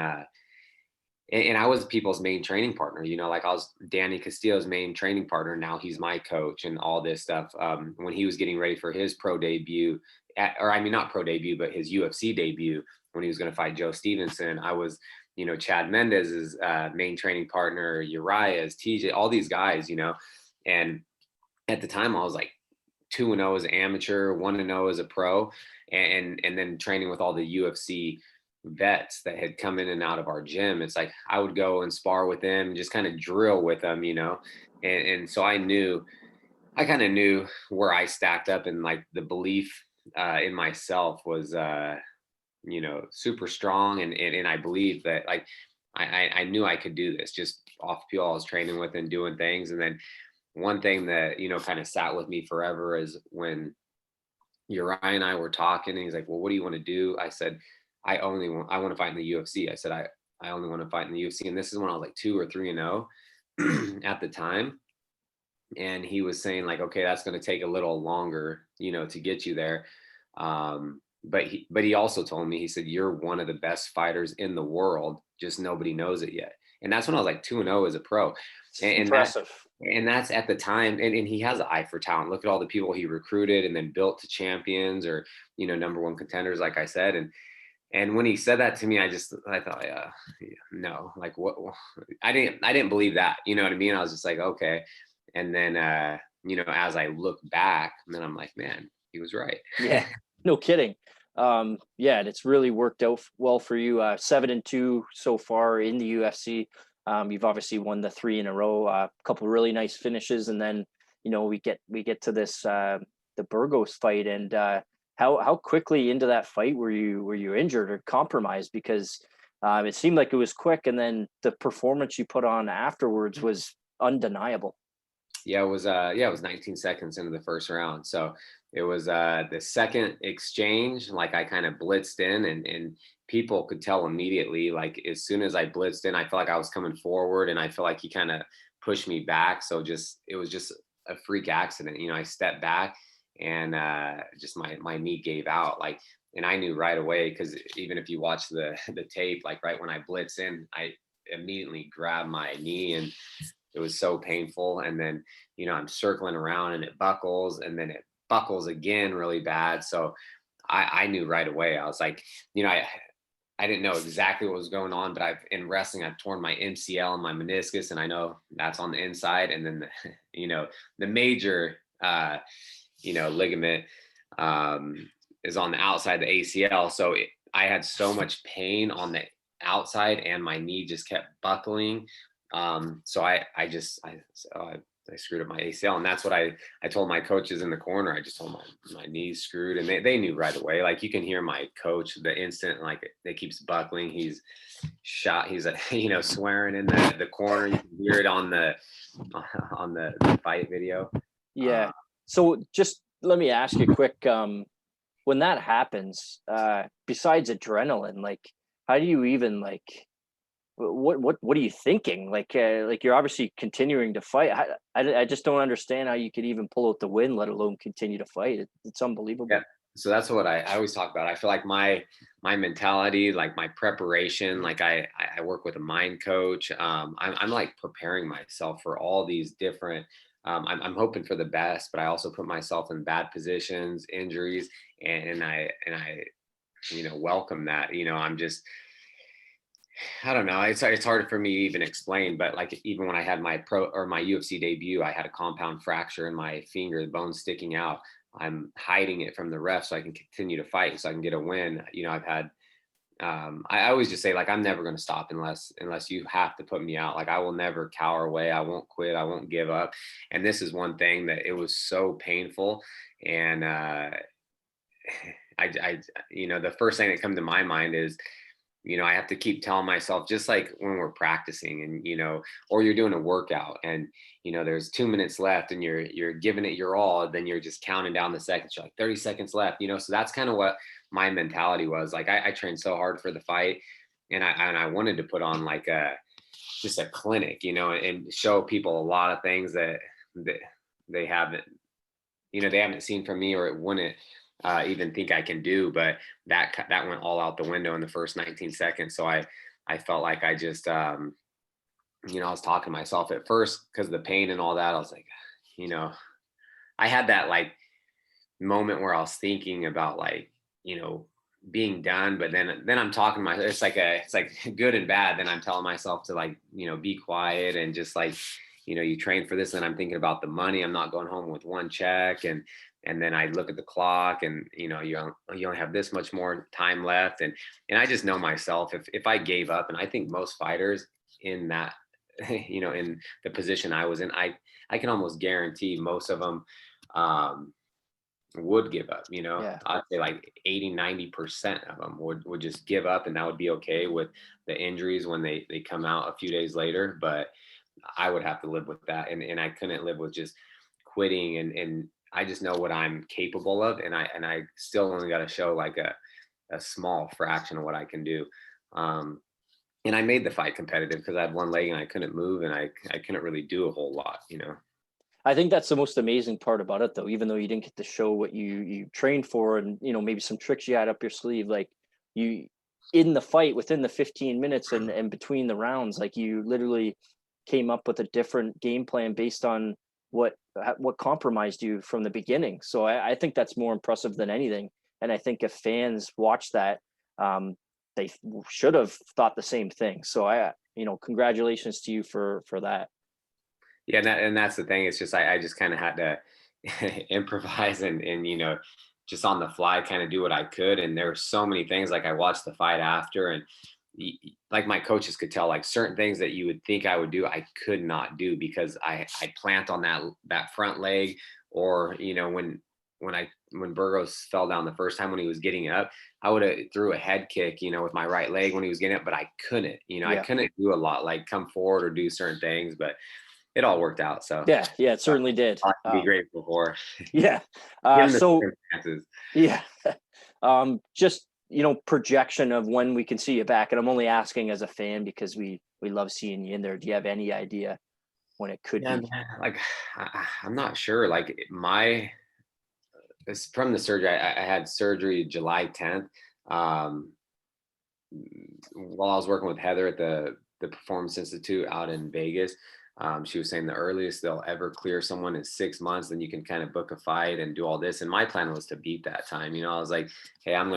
I was people's main training partner, like I was Danny Castillo's main training partner. Now he's my coach and all this stuff. When he was getting ready for his pro debut, not pro debut, but his UFC debut, when he was going to fight Joe Stevenson, I was, Chad Mendez's main training partner, Uriah's, TJ, all these guys, and at the time I was like 2-0 as an amateur, 1-0 as a pro, and then training with all the UFC vets that had come in and out of our gym. It's like I would go and spar with them and just kind of drill with them, and so I kind of knew where I stacked up, and like the belief in myself was super strong, and I believe that like I knew I could do this just off people I was training with and doing things. And then one thing that kind of sat with me forever is when Uriah and I were talking, and he's like, well, what do you want to do? I said, I want to fight in the UFC. I said, I only want to fight in the UFC. And this is when I was like 2 or 3-0 at the time. And he was saying like, okay, that's going to take a little longer, to get you there. But he also told me, he said, you're one of the best fighters in the world. Just nobody knows it yet. And that's when I was like 2-0 as a pro. And impressive. And that's at the time. And he has an eye for talent. Look at all the people he recruited and then built to champions or, number one contenders, like I said. And when he said that to me, I thought, no, like what? I didn't believe that, you know what I mean? I was just like, okay. And then, as I look back, then I'm like, man, he was right. Yeah, no kidding. And it's really worked out well for you. 7-2 so far in the UFC. You've obviously won the 3 in a row, a couple really nice finishes. And then, we get to this, the Burgos fight, and how quickly into that fight were you injured or compromised? Because it seemed like it was quick, and then the performance you put on afterwards was undeniable. Yeah, it was 19 seconds into the first round. So it was the second exchange, like I kind of blitzed in, and people could tell immediately, like as soon as I blitzed in, I felt like I was coming forward, and I feel like he kind of pushed me back. So it was just a freak accident. I stepped back, and just my knee gave out, like, and I knew right away, because even if you watch the tape, like right when I blitz in, I immediately grabbed my knee, and it was so painful. And then I'm circling around, and it buckles, and then it buckles again really bad. So I knew right away. I was like, I I didn't know exactly what was going on, but in wrestling, I've torn my MCL and my meniscus, and I know that's on the inside. And then, the major, ligament is on the outside, the ACL. So I had so much pain on the outside, and my knee just kept buckling. So I screwed up my ACL, and that's what I told my coaches in the corner. I just told my knees screwed, and they knew right away. Like, you can hear my coach the instant, like, it keeps buckling. He's shot. He's swearing in the corner. You can hear it on the fight video. Yeah. So just let me ask you quick, when that happens, besides adrenaline, like, how do you even, like, what are you thinking? Like you're obviously continuing to fight. I just don't understand how you could even pull out the win, let alone continue to fight. It's unbelievable. Yeah. So that's what I always talk about. I feel like my mentality, like my preparation, like I work with a mind coach. I'm like preparing myself for all these different, I'm hoping for the best, but I also put myself in bad positions, injuries, and I welcome that. I'm just, I don't know. It's hard for me to even explain, but like, even when I had my UFC debut, I had a compound fracture in my finger, the bone sticking out. I'm hiding it from the ref so I can continue to fight, so I can get a win. I've had, I always just say, like, I'm never going to stop unless you have to put me out. Like, I will never cower away. I won't quit. I won't give up. And this is one thing that it was so painful. And, the first thing that comes to my mind is, I have to keep telling myself, just like when we're practicing and, or you're doing a workout and, there's 2 minutes left and you're giving it your all, then you're just counting down the seconds. You're like 30 seconds left, so that's kind of what my mentality was. Like, I trained so hard for the fight, and I wanted to put on like just a clinic, and show people a lot of things that they haven't, they haven't seen from me, or it wouldn't even think I can do. But that went all out the window in the first 19 seconds. So I felt like I just, I was talking to myself at first because of the pain and all that. I was like, I had that like moment where I was thinking about like, being done, but then I'm talking to myself. It's like good and bad. Then I'm telling myself to like, be quiet and just like, you train for this. And I'm thinking about the money. I'm not going home with one check. And then I look at the clock and, you only have this much more time left. And I just know myself, if I gave up, and I think most fighters in that, in the position I was in, I can almost guarantee most of them would give up. Yeah. I'd say like 80-90% of them would just give up, and that would be okay with the injuries when they come out a few days later. But I would have to live with that, and I couldn't live with just quitting. And I just know what I'm capable of, and I still only got to show like a small fraction of what I can do. And I made the fight competitive because I had one leg and I couldn't move, and I couldn't really do a whole lot. I think that's the most amazing part about it, though. Even though you didn't get to show what you trained for, and maybe some tricks you had up your sleeve, like, you, in the fight within the 15 minutes and between the rounds, like, you literally came up with a different game plan based on what compromised you from the beginning. So I think that's more impressive than anything. And I think if fans watch that, they should have thought the same thing. So congratulations to you for that. Yeah, and that's the thing. It's just I just kind of had to improvise and just on the fly kind of do what I could. And there were so many things, like, I watched the fight after, and like my coaches could tell, like, certain things that you would think I would do, I could not do because I plant on that front leg, or when Burgos fell down the first time when he was getting up, I would have threw a head kick, with my right leg when he was getting up, but I couldn't, I couldn't do a lot, like come forward or do certain things, but it all worked out. So yeah, it certainly did. To be grateful for. Yeah. Just, projection of when we can see you back. And I'm only asking as a fan because we love seeing you in there. Do you have any idea when it could be? Man, like, I'm not sure. Like, it's from the surgery. I had surgery July 10th. While I was working with Heather at the Performance Institute out in Vegas, she was saying the earliest they'll ever clear someone is 6 months. Then you can kind of book a fight and do all this. And my plan was to beat that time. I was like, hey, I'm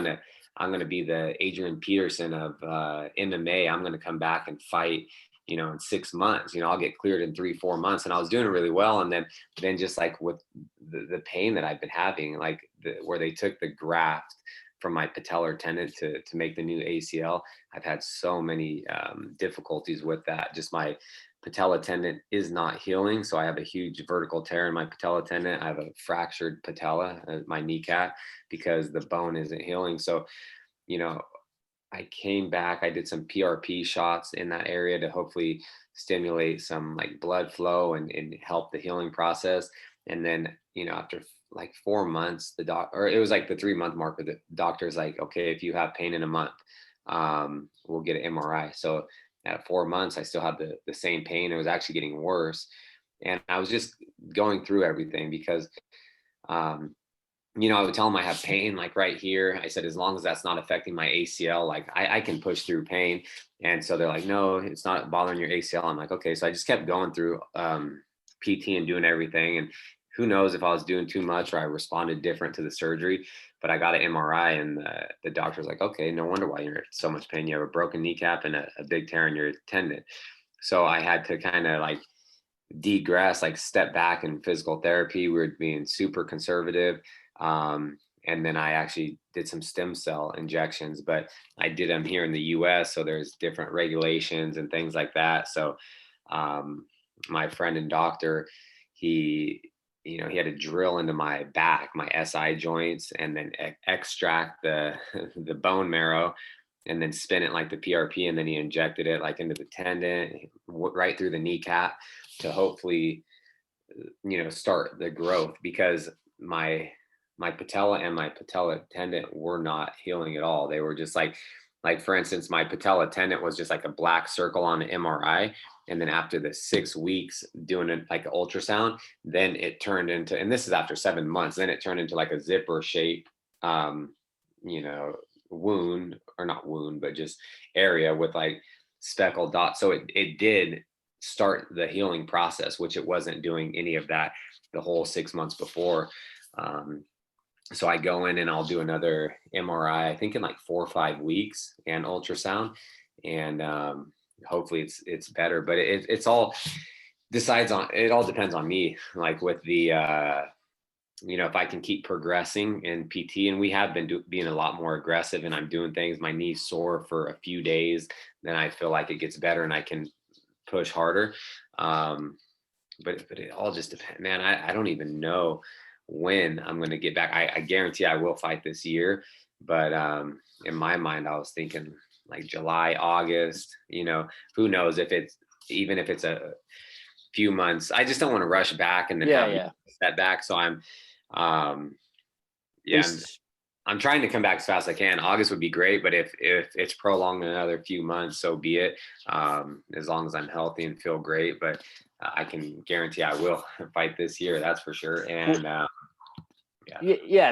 I'm going to be the Adrian Peterson of MMA. I'm going to come back and fight, in 6 months. I'll get cleared in 3-4 months. And I was doing really well. And then just like with the pain that I've been having, like where they took the graft from my patellar tendon to make the new ACL, I've had so many difficulties with that. Just my patella tendon is not healing. So I have a huge vertical tear in my patella tendon. I have a fractured patella, my kneecap, because the bone isn't healing. So, I came back, I did some PRP shots in that area to hopefully stimulate some like blood flow and help the healing process. And then, after like 4 months, or it was like the 3-month marker, the doctor's like, okay, if you have pain in a month, we'll get an MRI. So at 4 months, I still had the same pain. It was actually getting worse. And I was just going through everything because, I would tell them I have pain like right here. I said, as long as that's not affecting my ACL, like I can push through pain. And so they're like, no, it's not bothering your ACL. I'm like, okay. So I just kept going through PT and doing everything. And who knows if I was doing too much or I responded different to the surgery, but I got an MRI and the doctor's like, okay, no wonder why you're in so much pain. You have a broken kneecap and a big tear in your tendon. So I had to kind of like degress, like step back in physical therapy. We were being super conservative. And then I actually did some stem cell injections, but I did them here in the US. So there's different regulations and things like that. So my friend and doctor, he had to drill into my back, my SI joints, and then extract the bone marrow and then spin it like the PRP. And then he injected it like into the tendon, right through the kneecap to hopefully, start the growth, because my patella and my patella tendon were not healing at all. They were just like for instance, my patella tendon was just like a black circle on an MRI. And then after the 6 weeks doing it like an ultrasound, then it turned into, and this is after 7 months, then it turned into like a zipper shape, wound, or not wound, but just area with like speckled dots. So it did start the healing process, which it wasn't doing any of that the whole 6 months before. So I go in and I'll do another MRI, I think in like 4 or 5 weeks, and ultrasound, and hopefully it's better. But it all depends on me, like with the if I can keep progressing in PT. And we have been being a lot more aggressive, and I'm doing things. My knee's sore for a few days, then I feel like it gets better and I can push harder. But it all just depends, man. I don't even know when I'm going to get back. I guarantee I will fight this year, but in my mind, I was thinking like July, August, who knows if even if it's a few months. I just don't want to rush back and then have a setback. So I'm trying to come back as fast as I can. August would be great, but if it's prolonged another few months, so be it. As long as I'm healthy and feel great, but I can guarantee I will fight this year. That's for sure. And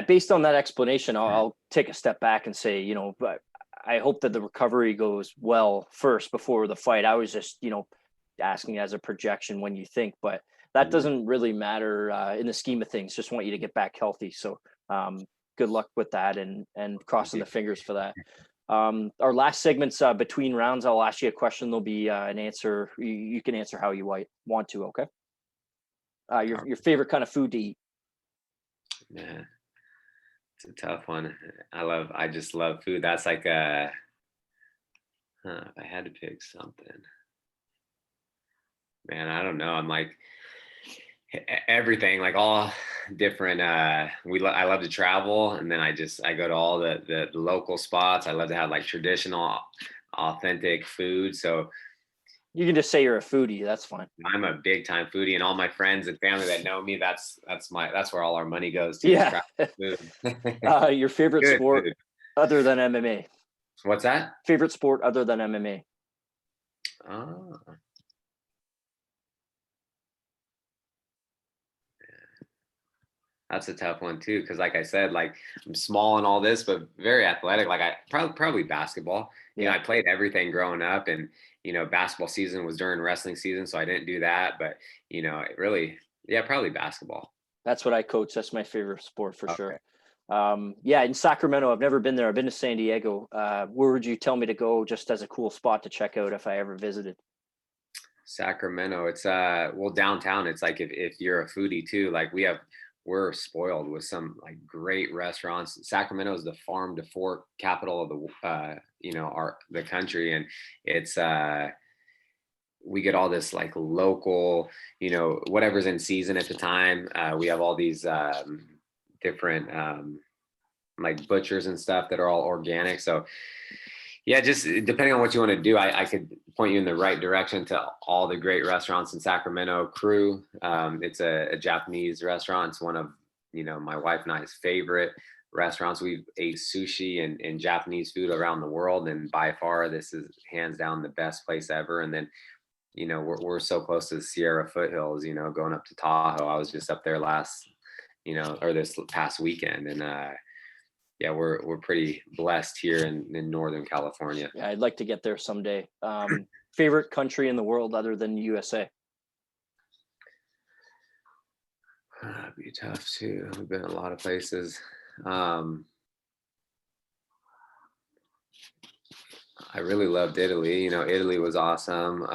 based on that explanation, I'll take a step back and say, but I hope that the recovery goes well first before the fight. I was just, asking as a projection when you think, but that doesn't really matter in the scheme of things. Just want you to get back healthy. So good luck with that, and crossing the fingers for that. Our last segment's between rounds. I'll ask you a question. There'll be an answer. You can answer how you want to. Okay. Your favorite kind of food to eat? Yeah, it's a tough one. I just love food. That's like if I had to pick something, man, I don't know. I'm like everything, like all different. I love to travel, and then I go to all the local spots. I love to have like traditional, authentic food. So you can just say you're a foodie. That's fine. I'm a big time foodie, and all my friends and family that know me, that's where all our money goes to. Yeah. Food. Your favorite sport food. Other than MMA? What's that? Favorite sport other than MMA? Oh. That's a tough one too, because like I said, like I'm small and all this, but very athletic. Like I probably basketball. Yeah. I played everything growing up, and basketball season was during wrestling season, so I didn't do that. But it really, probably basketball. That's what I coach. That's my favorite sport for sure. Yeah, in Sacramento, I've never been there. I've been to San Diego. Where would you tell me to go just as a cool spot to check out if I ever visited? Sacramento, it's well, downtown, it's like if you're a foodie too, like we're spoiled with some like great restaurants. Sacramento is the farm to fork capital of the the country, and it's we get all this like local, whatever's in season at the time. We have all these different like butchers and stuff that are all organic. So yeah, just depending on what you want to do, I could point you in the right direction to all the great restaurants in Sacramento. Crew, it's a Japanese restaurant. It's one of, my wife and I's favorite restaurants. We've ate sushi and Japanese food around the world, and by far this is hands down the best place ever. And then, we're so close to the Sierra foothills, going up to Tahoe. I was just up there this past weekend, and yeah, we're pretty blessed here in Northern California. Yeah, I'd like to get there someday. Favorite country in the world other than USA? That'd be tough too. We've been a lot of places. I really loved Italy. Italy was awesome.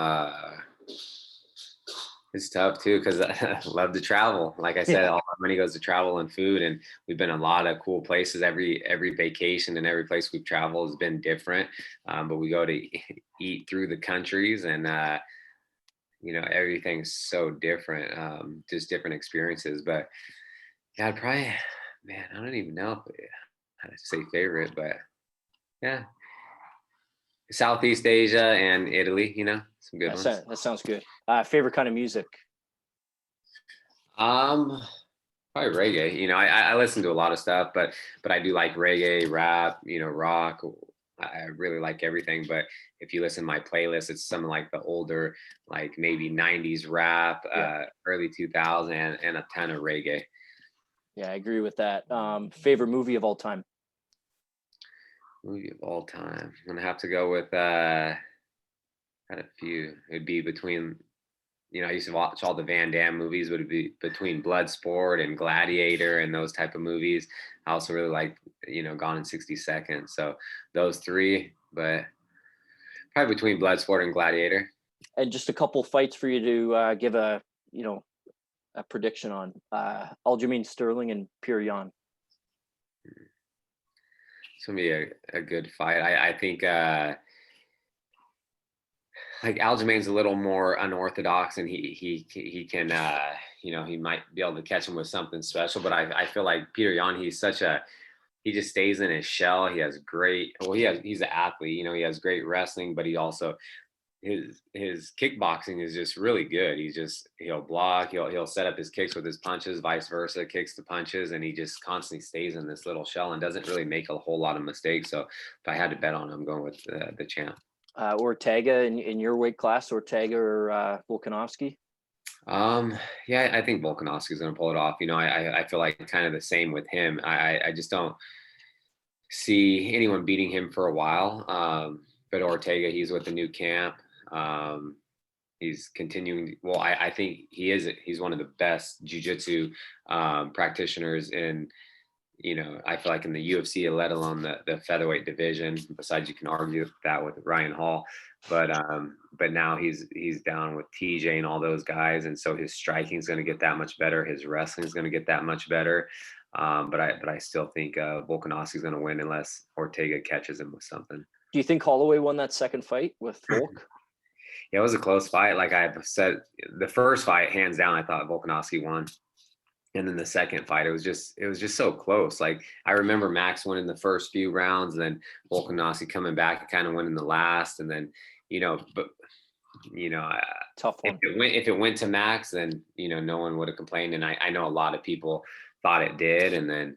It's tough too because I love to travel. Like I said, all my money goes to travel and food, and we've been a lot of cool places. Every vacation and every place we've traveled has been different. But we go to eat through the countries, and everything's so different. Just different experiences. But yeah, I'd probably, man, I don't even know how to say favorite, but yeah, Southeast Asia and Italy. Some good ones. That sounds good. Favorite kind of music? Probably reggae. I listen to a lot of stuff, but I do like reggae, rap, rock. I really like everything. But if you listen to my playlist, it's some like the older, like maybe 90s rap, early 2000s, and a ton of reggae. Yeah, I agree with that. Favorite movie of all time? Movie of all time. I'm gonna have to go with had a few. It'd be between, I used to watch all the Van Damme movies, but it'd be between Bloodsport and Gladiator and those type of movies. I also really like, Gone in 60 Seconds. So those three, but probably between Bloodsport and Gladiator. And just a couple fights for you to give a prediction on. Aljamain Sterling and Pierre Yan. It's gonna be a good fight. I think like Aljamain's a little more unorthodox, and he can he might be able to catch him with something special. But I feel like Peter Yan, he just stays in his shell. He has he's an athlete. He has great wrestling, but he also his kickboxing is just really good. He'll block, he'll set up his kicks with his punches, vice versa, kicks to punches, and he just constantly stays in this little shell and doesn't really make a whole lot of mistakes. So if I had to bet on him, I'm going with the champ. Ortega in your weight class, Ortega or Volkanovski? Yeah, I think Volkanovski's going to pull it off. I feel like kind of the same with him. I just don't see anyone beating him for a while. But Ortega, he's with the new camp. He's continuing. Well, I think he's one of the best jiu-jitsu practitioners in, I feel like in the UFC, let alone the featherweight division. Besides, you can argue that with Ryan Hall, but now he's down with TJ and all those guys, and so his striking is going to get that much better. His wrestling is going to get that much better. But I still think Volkanovski is going to win unless Ortega catches him with something. Do you think Holloway won that second fight with Volk? Yeah, it was a close fight. Like I said, the first fight, hands down, I thought Volkanovski won. And then the second fight, it was just so close. Like I remember Max winning the first few rounds, then Volkanovski coming back and kind of winning the last. And then, Tough one. If it went to Max, then, no one would have complained. And I know a lot of people thought it did. And then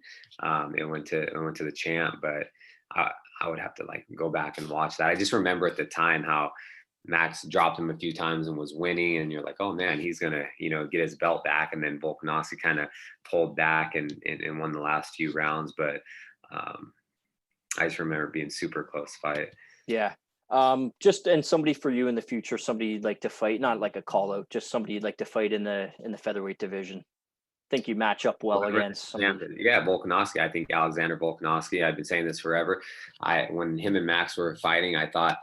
it went to the champ, but I would have to like go back and watch that. I just remember at the time how Max dropped him a few times and was winning, and you're like, oh man, he's gonna, get his belt back. And then Volkanovski kind of pulled back and won the last few rounds. But I just remember being super close fight. Yeah. And somebody for you in the future, somebody you'd like to fight, not like a call out, just somebody you'd like to fight in the featherweight division think you match up well against some. Yeah, Volkanovski. I think Alexander Volkanovski. I've been saying this forever. When him and Max were fighting, I thought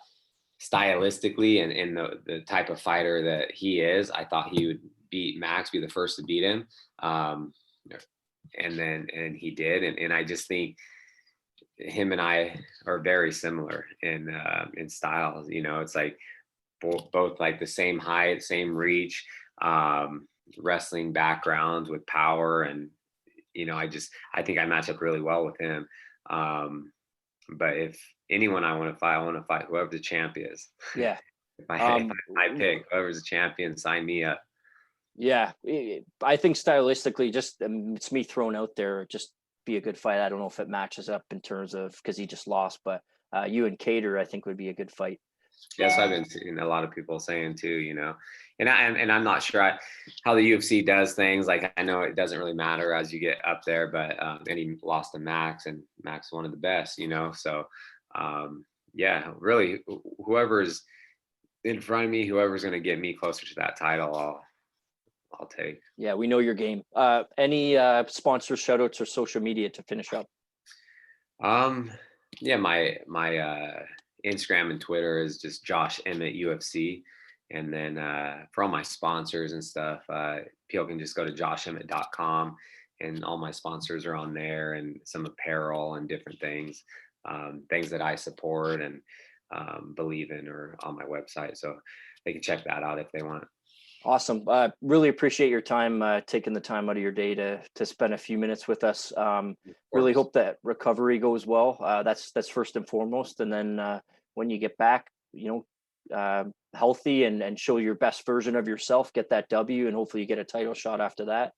stylistically and the type of fighter that he is, I thought he would beat Max, be the first to beat him. And he did. And I just think him and I are very similar in styles. You know, it's like both like the same height, same reach, wrestling backgrounds with power. And, you know, I think I match up really well with him. But if anyone I want to fight whoever the champ is. Yeah. if I pick whoever's the champion, sign me up. Yeah. I think stylistically, just it's me thrown out there, just be a good fight. I don't know if it matches up in terms of, because he just lost, but you and Cater, I think would be a good fight. Yes, I've been seeing a lot of people saying too, you know, and I'm not sure how the UFC does things. Like, I know it doesn't really matter as you get up there, but and he lost to Max, and Max is one of the best, you know. So yeah, really, whoever's in front of me, whoever's going to get me closer to that title, I'll take. Yeah, we know your game. Any sponsor shout outs or social media to finish up? Yeah, my Instagram and Twitter is just Josh Emmett UFC. And then for all my sponsors and stuff, people can just go to joshemmett.com, and all my sponsors are on there, and some apparel and different things that I support and believe in are on my website. So they can check that out if they want. Awesome. Really appreciate your time, taking the time out of your day to spend a few minutes with us. Really hope that recovery goes well. That's first and foremost. And then when you get back, you know, healthy and show your best version of yourself, get that W, and hopefully you get a title shot after that.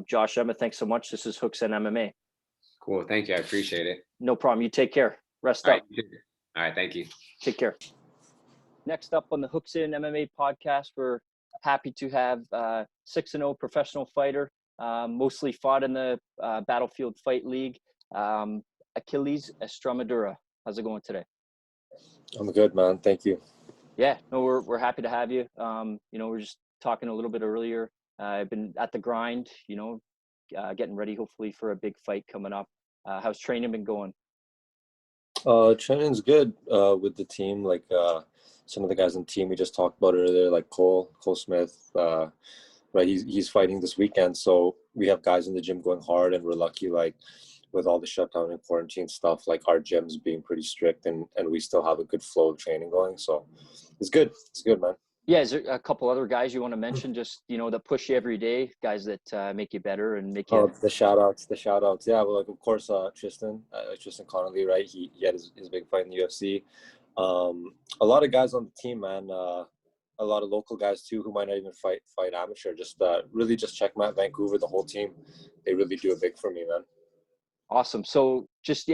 Josh, Emmett, thanks so much. This is Hooks and MMA. Cool. Thank you. I appreciate it. No problem. You take care. Rest up. All right. Thank you. Take care. Next up on the Hooks in MMA podcast, we're happy to have 6-0 professional fighter, mostly fought in the Battlefield Fight League, Achilles Estremadura. How's it going today? I'm good, man. Thank you. Yeah, no, we're happy to have you. You know, we're just talking a little bit earlier. I've been at the grind, you know, getting ready hopefully for a big fight coming up. How's training been going? Training's good with the team. Like some of the guys on the team we just talked about earlier, like Cole Smith. Right, he's fighting this weekend, so we have guys in the gym going hard, and we're lucky, like with all the shutdown and quarantine stuff, like our gym's being pretty strict, and we still have a good flow of training going. So it's good. It's good, man. Yeah, is there a couple other guys you want to mention, just, you know, that push you every day, guys that make you better and make you... The shout outs. Yeah, well, like, of course, Tristan Connolly, right? He had his big fight in the UFC. A lot of guys on the team, man. A lot of local guys too, who might not even fight amateur. Just really just check Matt Vancouver, the whole team. They really do a big for me, man. Awesome. So just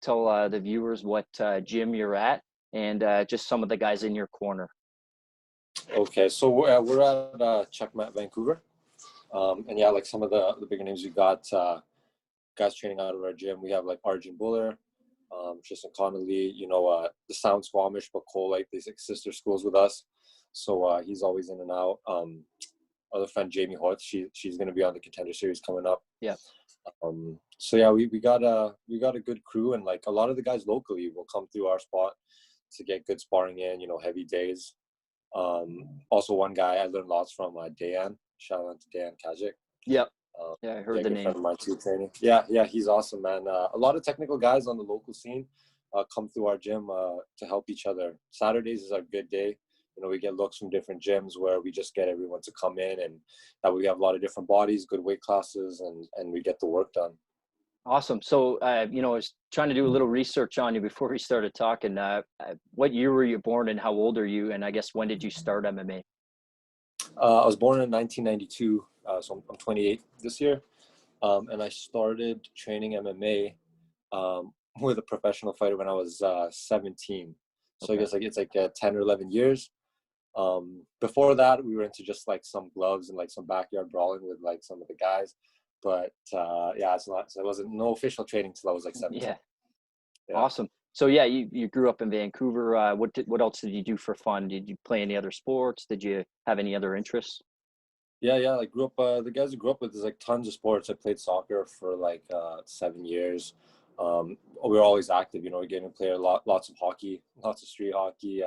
tell the viewers what gym you're at, and just some of the guys in your corner. Okay, so we're at Check Matt Vancouver, and yeah, like some of the bigger names we got, guys training out of our gym. We have like Arjun Buller, Tristan Connolly, you know, the Sound Squamish, but Cole, like these like sister schools with us, so he's always in and out. Other friend Jamie Hoyt, she's going to be on the Contender Series coming up. Yeah. So yeah, we got a good crew, and like a lot of the guys locally will come through our spot to get good sparring in, you know, heavy days. Also one guy I learned lots from, Dayan. Shout out to Dayan Kajik. Yep. Yeah, I heard the name. Friend of mine too, training. Yeah, he's awesome, man. A lot of technical guys on the local scene come through our gym to help each other. Saturdays is a good day. You know, we get looks from different gyms where we just get everyone to come in, and that we have a lot of different bodies, good weight classes, and we get the work done. Awesome. So, you know, I was trying to do a little research on you before we started talking. What year were you born, and how old are you? And I guess when did you start MMA? I was born in 1992, so I'm 28 this year. And I started training MMA with a professional fighter when I was 17. So okay. I guess like it's like 10 or 11 years. Before that, we were into just like some gloves and like some backyard brawling with like some of the guys. But yeah, so it wasn't no official training till I was like 17. Yeah. Awesome. So yeah, you grew up in Vancouver. What else did you do for fun? Did you play any other sports? Did you have any other interests? Yeah. I grew up. The guys I grew up with, there's like tons of sports. I played soccer for like 7 years. We were always active. You know, we're getting to play lots of hockey, lots of street hockey,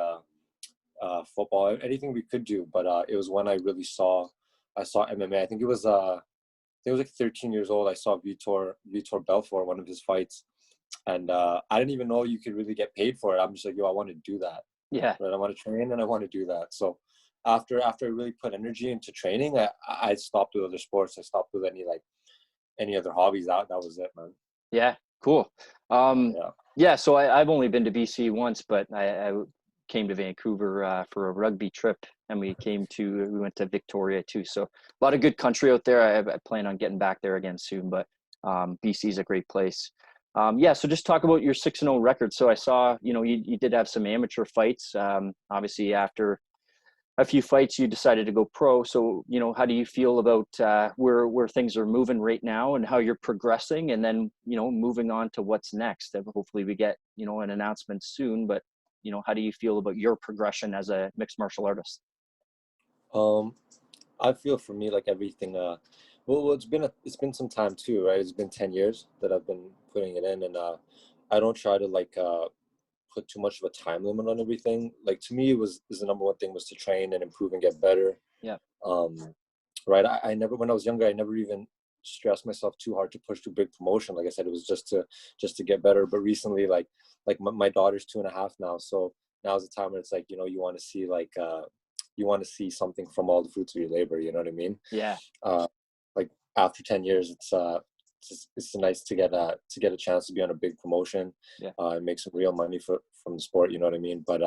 football, anything we could do. But it was when I saw MMA. I think it was like 13 years old. I saw Vitor Belfort, one of his fights, and I didn't even know you could really get paid for it. I'm just like, yo, I want to do that. Yeah. Right, I want to train and I want to do that. So after I really put energy into training, I stopped with other sports. I stopped with any other hobbies. That was it, man. Yeah. Cool. Yeah. Yeah. So I've only been to BC once, but I came to Vancouver for a rugby trip, and we went to Victoria too. So a lot of good country out there. I plan on getting back there again soon, but BC is a great place. Yeah, so just talk about your 6-0 record. So I saw, you did have some amateur fights. Obviously, after a few fights, you decided to go pro. So, how do you feel about where things are moving right now and how you're progressing, and then, moving on to what's next? Hopefully we get, an announcement soon, but, how do you feel about your progression as a mixed martial artist? I feel for me like everything. Well, it's been some time too, right? It's been 10 years that I've been putting it in, and I don't try to put too much of a time limit on everything. Like to me, is the number one thing was to train and improve and get better. Yeah. Right. I never, when I was younger, I never even stressed myself too hard to push to big promotion. Like I said, it was just to get better. But recently, like my daughter's 2.5 now, so now's the time where it's like, you want to see you want to see something from all the fruits of your labor. You know what I mean? Yeah. Like after 10 years, it's nice to get a chance to be on a big promotion. Yeah. And make some real money from the sport. You know what I mean? But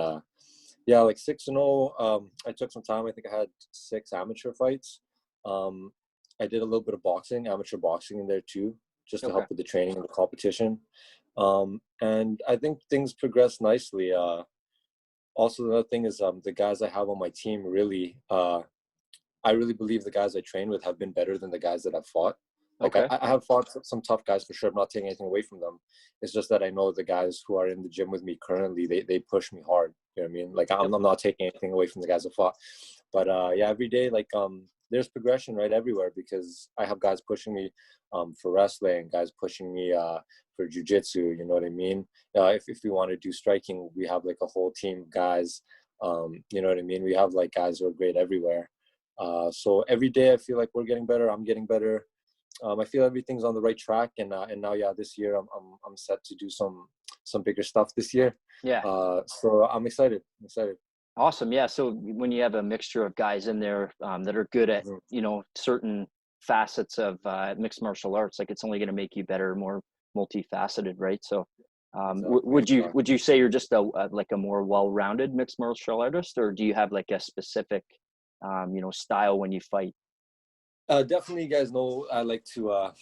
yeah, like 6-0. I took some time. I think I had 6 amateur fights. I did a little bit of amateur boxing in there too, just to help with the training and the competition. And I think things progressed nicely. Also, another thing is the guys I have on my team really, I really believe the guys I train with have been better than the guys that I've fought. Like I have fought some tough guys for sure. I'm not taking anything away from them. It's just that I know the guys who are in the gym with me currently, they push me hard. You know what I mean? Like I'm not taking anything away from the guys I fought. But yeah, every day, there's progression right everywhere, because I have guys pushing me for wrestling, guys pushing me for jiu-jitsu. You know what I mean? If we want to do striking, we have like a whole team of guys. You know what I mean? We have like guys who are great everywhere. So every day I feel like we're getting better. I'm getting better. I feel everything's on the right track, and now, yeah, this year I'm set to do some bigger stuff this year. Yeah. So I'm excited. Awesome. Yeah. So when you have a mixture of guys in there that are good at, certain facets of mixed martial arts, like it's only going to make you better, more multifaceted, right? So would you say you're just a more well-rounded mixed martial artist, or do you have like a specific, style when you fight? Definitely, you guys know I like to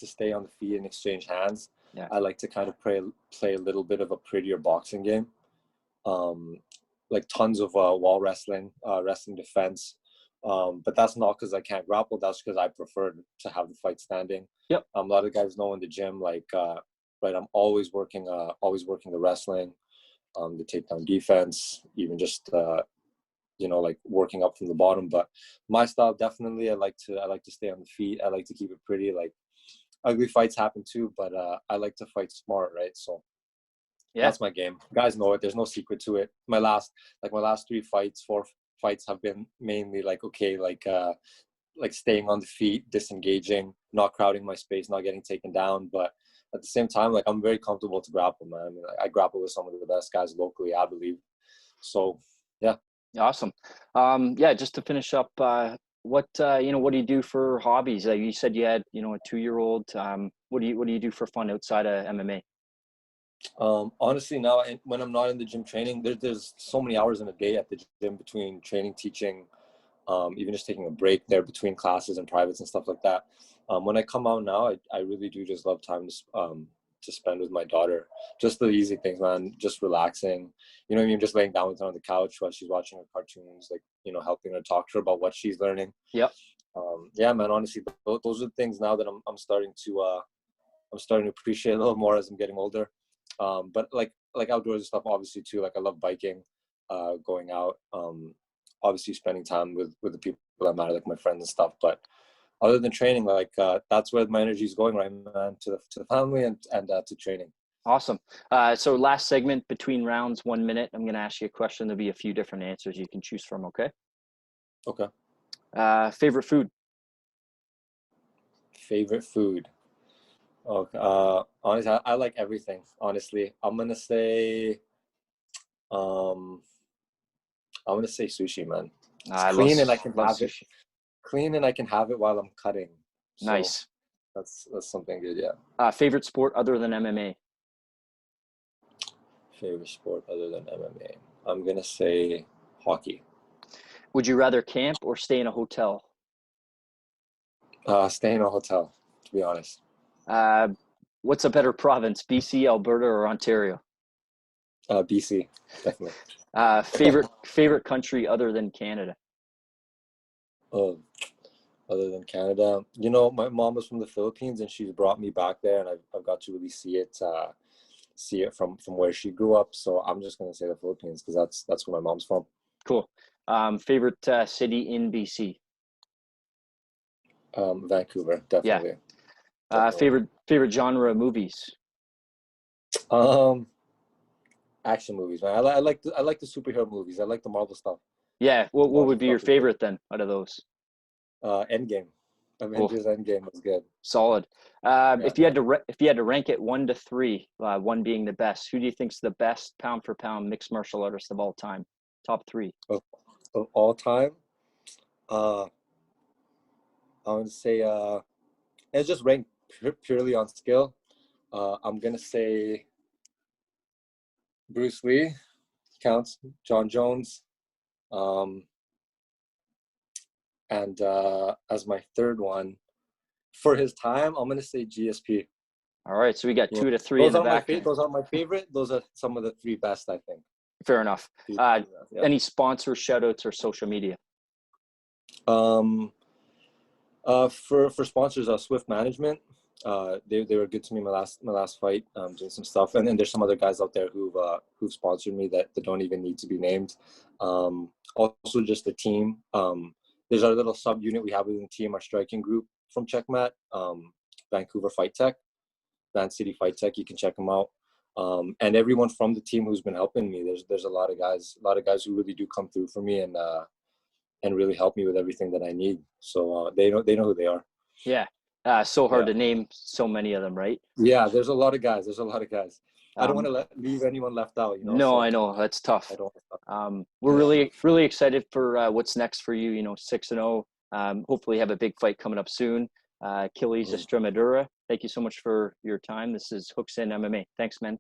stay on the feet and exchange hands. Yeah. I like to kind of play a little bit of a prettier boxing game. Like tons of wall wrestling, wrestling defense. But that's not because I can't grapple. That's because I prefer to have the fight standing. Yep. A lot of guys know in the gym, right, I'm always working the wrestling, the takedown defense, even just like working up from the bottom. But my style, definitely, I like to stay on the feet. I like to keep it pretty. Like ugly fights happen too, but I like to fight smart, right? So yeah, that's my game. Guys know it. There's no secret to it. My last 4 fights have been mainly like staying on the feet, disengaging, not crowding my space, not getting taken down. But at the same time, like I'm very comfortable to grapple, man. I mean, I grapple with some of the best guys locally, I believe. So yeah. Awesome. Yeah, just to finish up, what do you do for hobbies? You said you had, a 2-year-old. What do you do for fun outside of MMA? Honestly, now when I'm not in the gym training, there's so many hours in a day at the gym between training, teaching, even just taking a break there between classes and privates and stuff like that. When I come out now, I really do just love time to spend with my daughter. Just the easy things, man. Just relaxing. You know what I mean? Just laying down with her on the couch while she's watching her cartoons, like, helping her talk to her about what she's learning. Yep. Yeah, man, honestly, those are the things now that I'm starting to appreciate a little more as I'm getting older. But like outdoors and stuff, obviously too. Like I love biking, going out. obviously spending time with the people that matter, like my friends and stuff. But other than training, like that's where my energy is going right, man, to the family and to training. Awesome. So last segment between rounds, 1 minute. I'm going to ask you a question. There'll be a few different answers you can choose from. Okay. Okay. Favorite food? Favorite food. Okay. Honestly, I like everything. Honestly, I'm gonna say sushi, man. It's I clean and I can love have it. sushi. Clean and I can have it while I'm cutting. So Nice. That's something good. Yeah. Favorite sport other than MMA? Favorite sport other than MMA. I'm gonna say hockey. Would you rather camp or stay in a hotel? Stay in a hotel, to be honest. What's a better province, BC, Alberta, or Ontario? BC, definitely. Favorite country other than Canada? Other than Canada, you know, my mom was from the Philippines and she's brought me back there, and I've got to really see it from where she grew up. So I'm just gonna say the Philippines because that's where my mom's from. Cool. Favorite city in BC? Vancouver, definitely. Favorite genre of movies? Action movies, man. I like the superhero movies. I like the Marvel stuff. Yeah. What Marvel would be your stuff is good. favorite then out of those? Endgame. Avengers Endgame was good. Solid. If you had to rank it 1 to 3, 1 being the best, who do you think's the best pound for pound mixed martial artist of all time? Top 3. Of all time, I would say it's just ranked purely on skill. I'm gonna say Bruce Lee counts, John Jones, and as my third one for his time, I'm gonna say GSP. All right, so we got 2 to 3 Those in the are back. those are my favorite. Those are some of the 3 best, I think. Fair enough. Yeah. Any sponsor shout-outs or social media? For sponsors, Swift Management. They were good to me my last fight, doing some stuff, and then there's some other guys out there who've sponsored me that don't even need to be named. Also, just the team. There's our little subunit we have within the team, our striking group from Checkmat, Vancouver Fight Tech, Van City Fight Tech. You can check them out. And everyone from the team who's been helping me. There's a lot of guys who really do come through for me and really help me with everything that I need. So they know who they are. Yeah. So hard to name so many of them, right? Yeah, there's a lot of guys. I don't want to leave anyone left out, you know. No, so I know that's tough. I don't. We're really excited for what's next for you. 6-0. Hopefully, have a big fight coming up soon. Achilles Estremadura. Thank you so much for your time. This is Hooks in MMA. Thanks, man.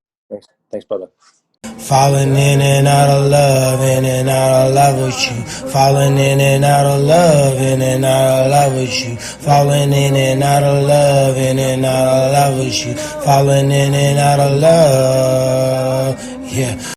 Thanks, brother. Falling in and out of love, in and out of love with you. Falling in and out of love, in and out of love with you. Falling in and out of love, in and out of love with you. Falling in and out of love, yeah.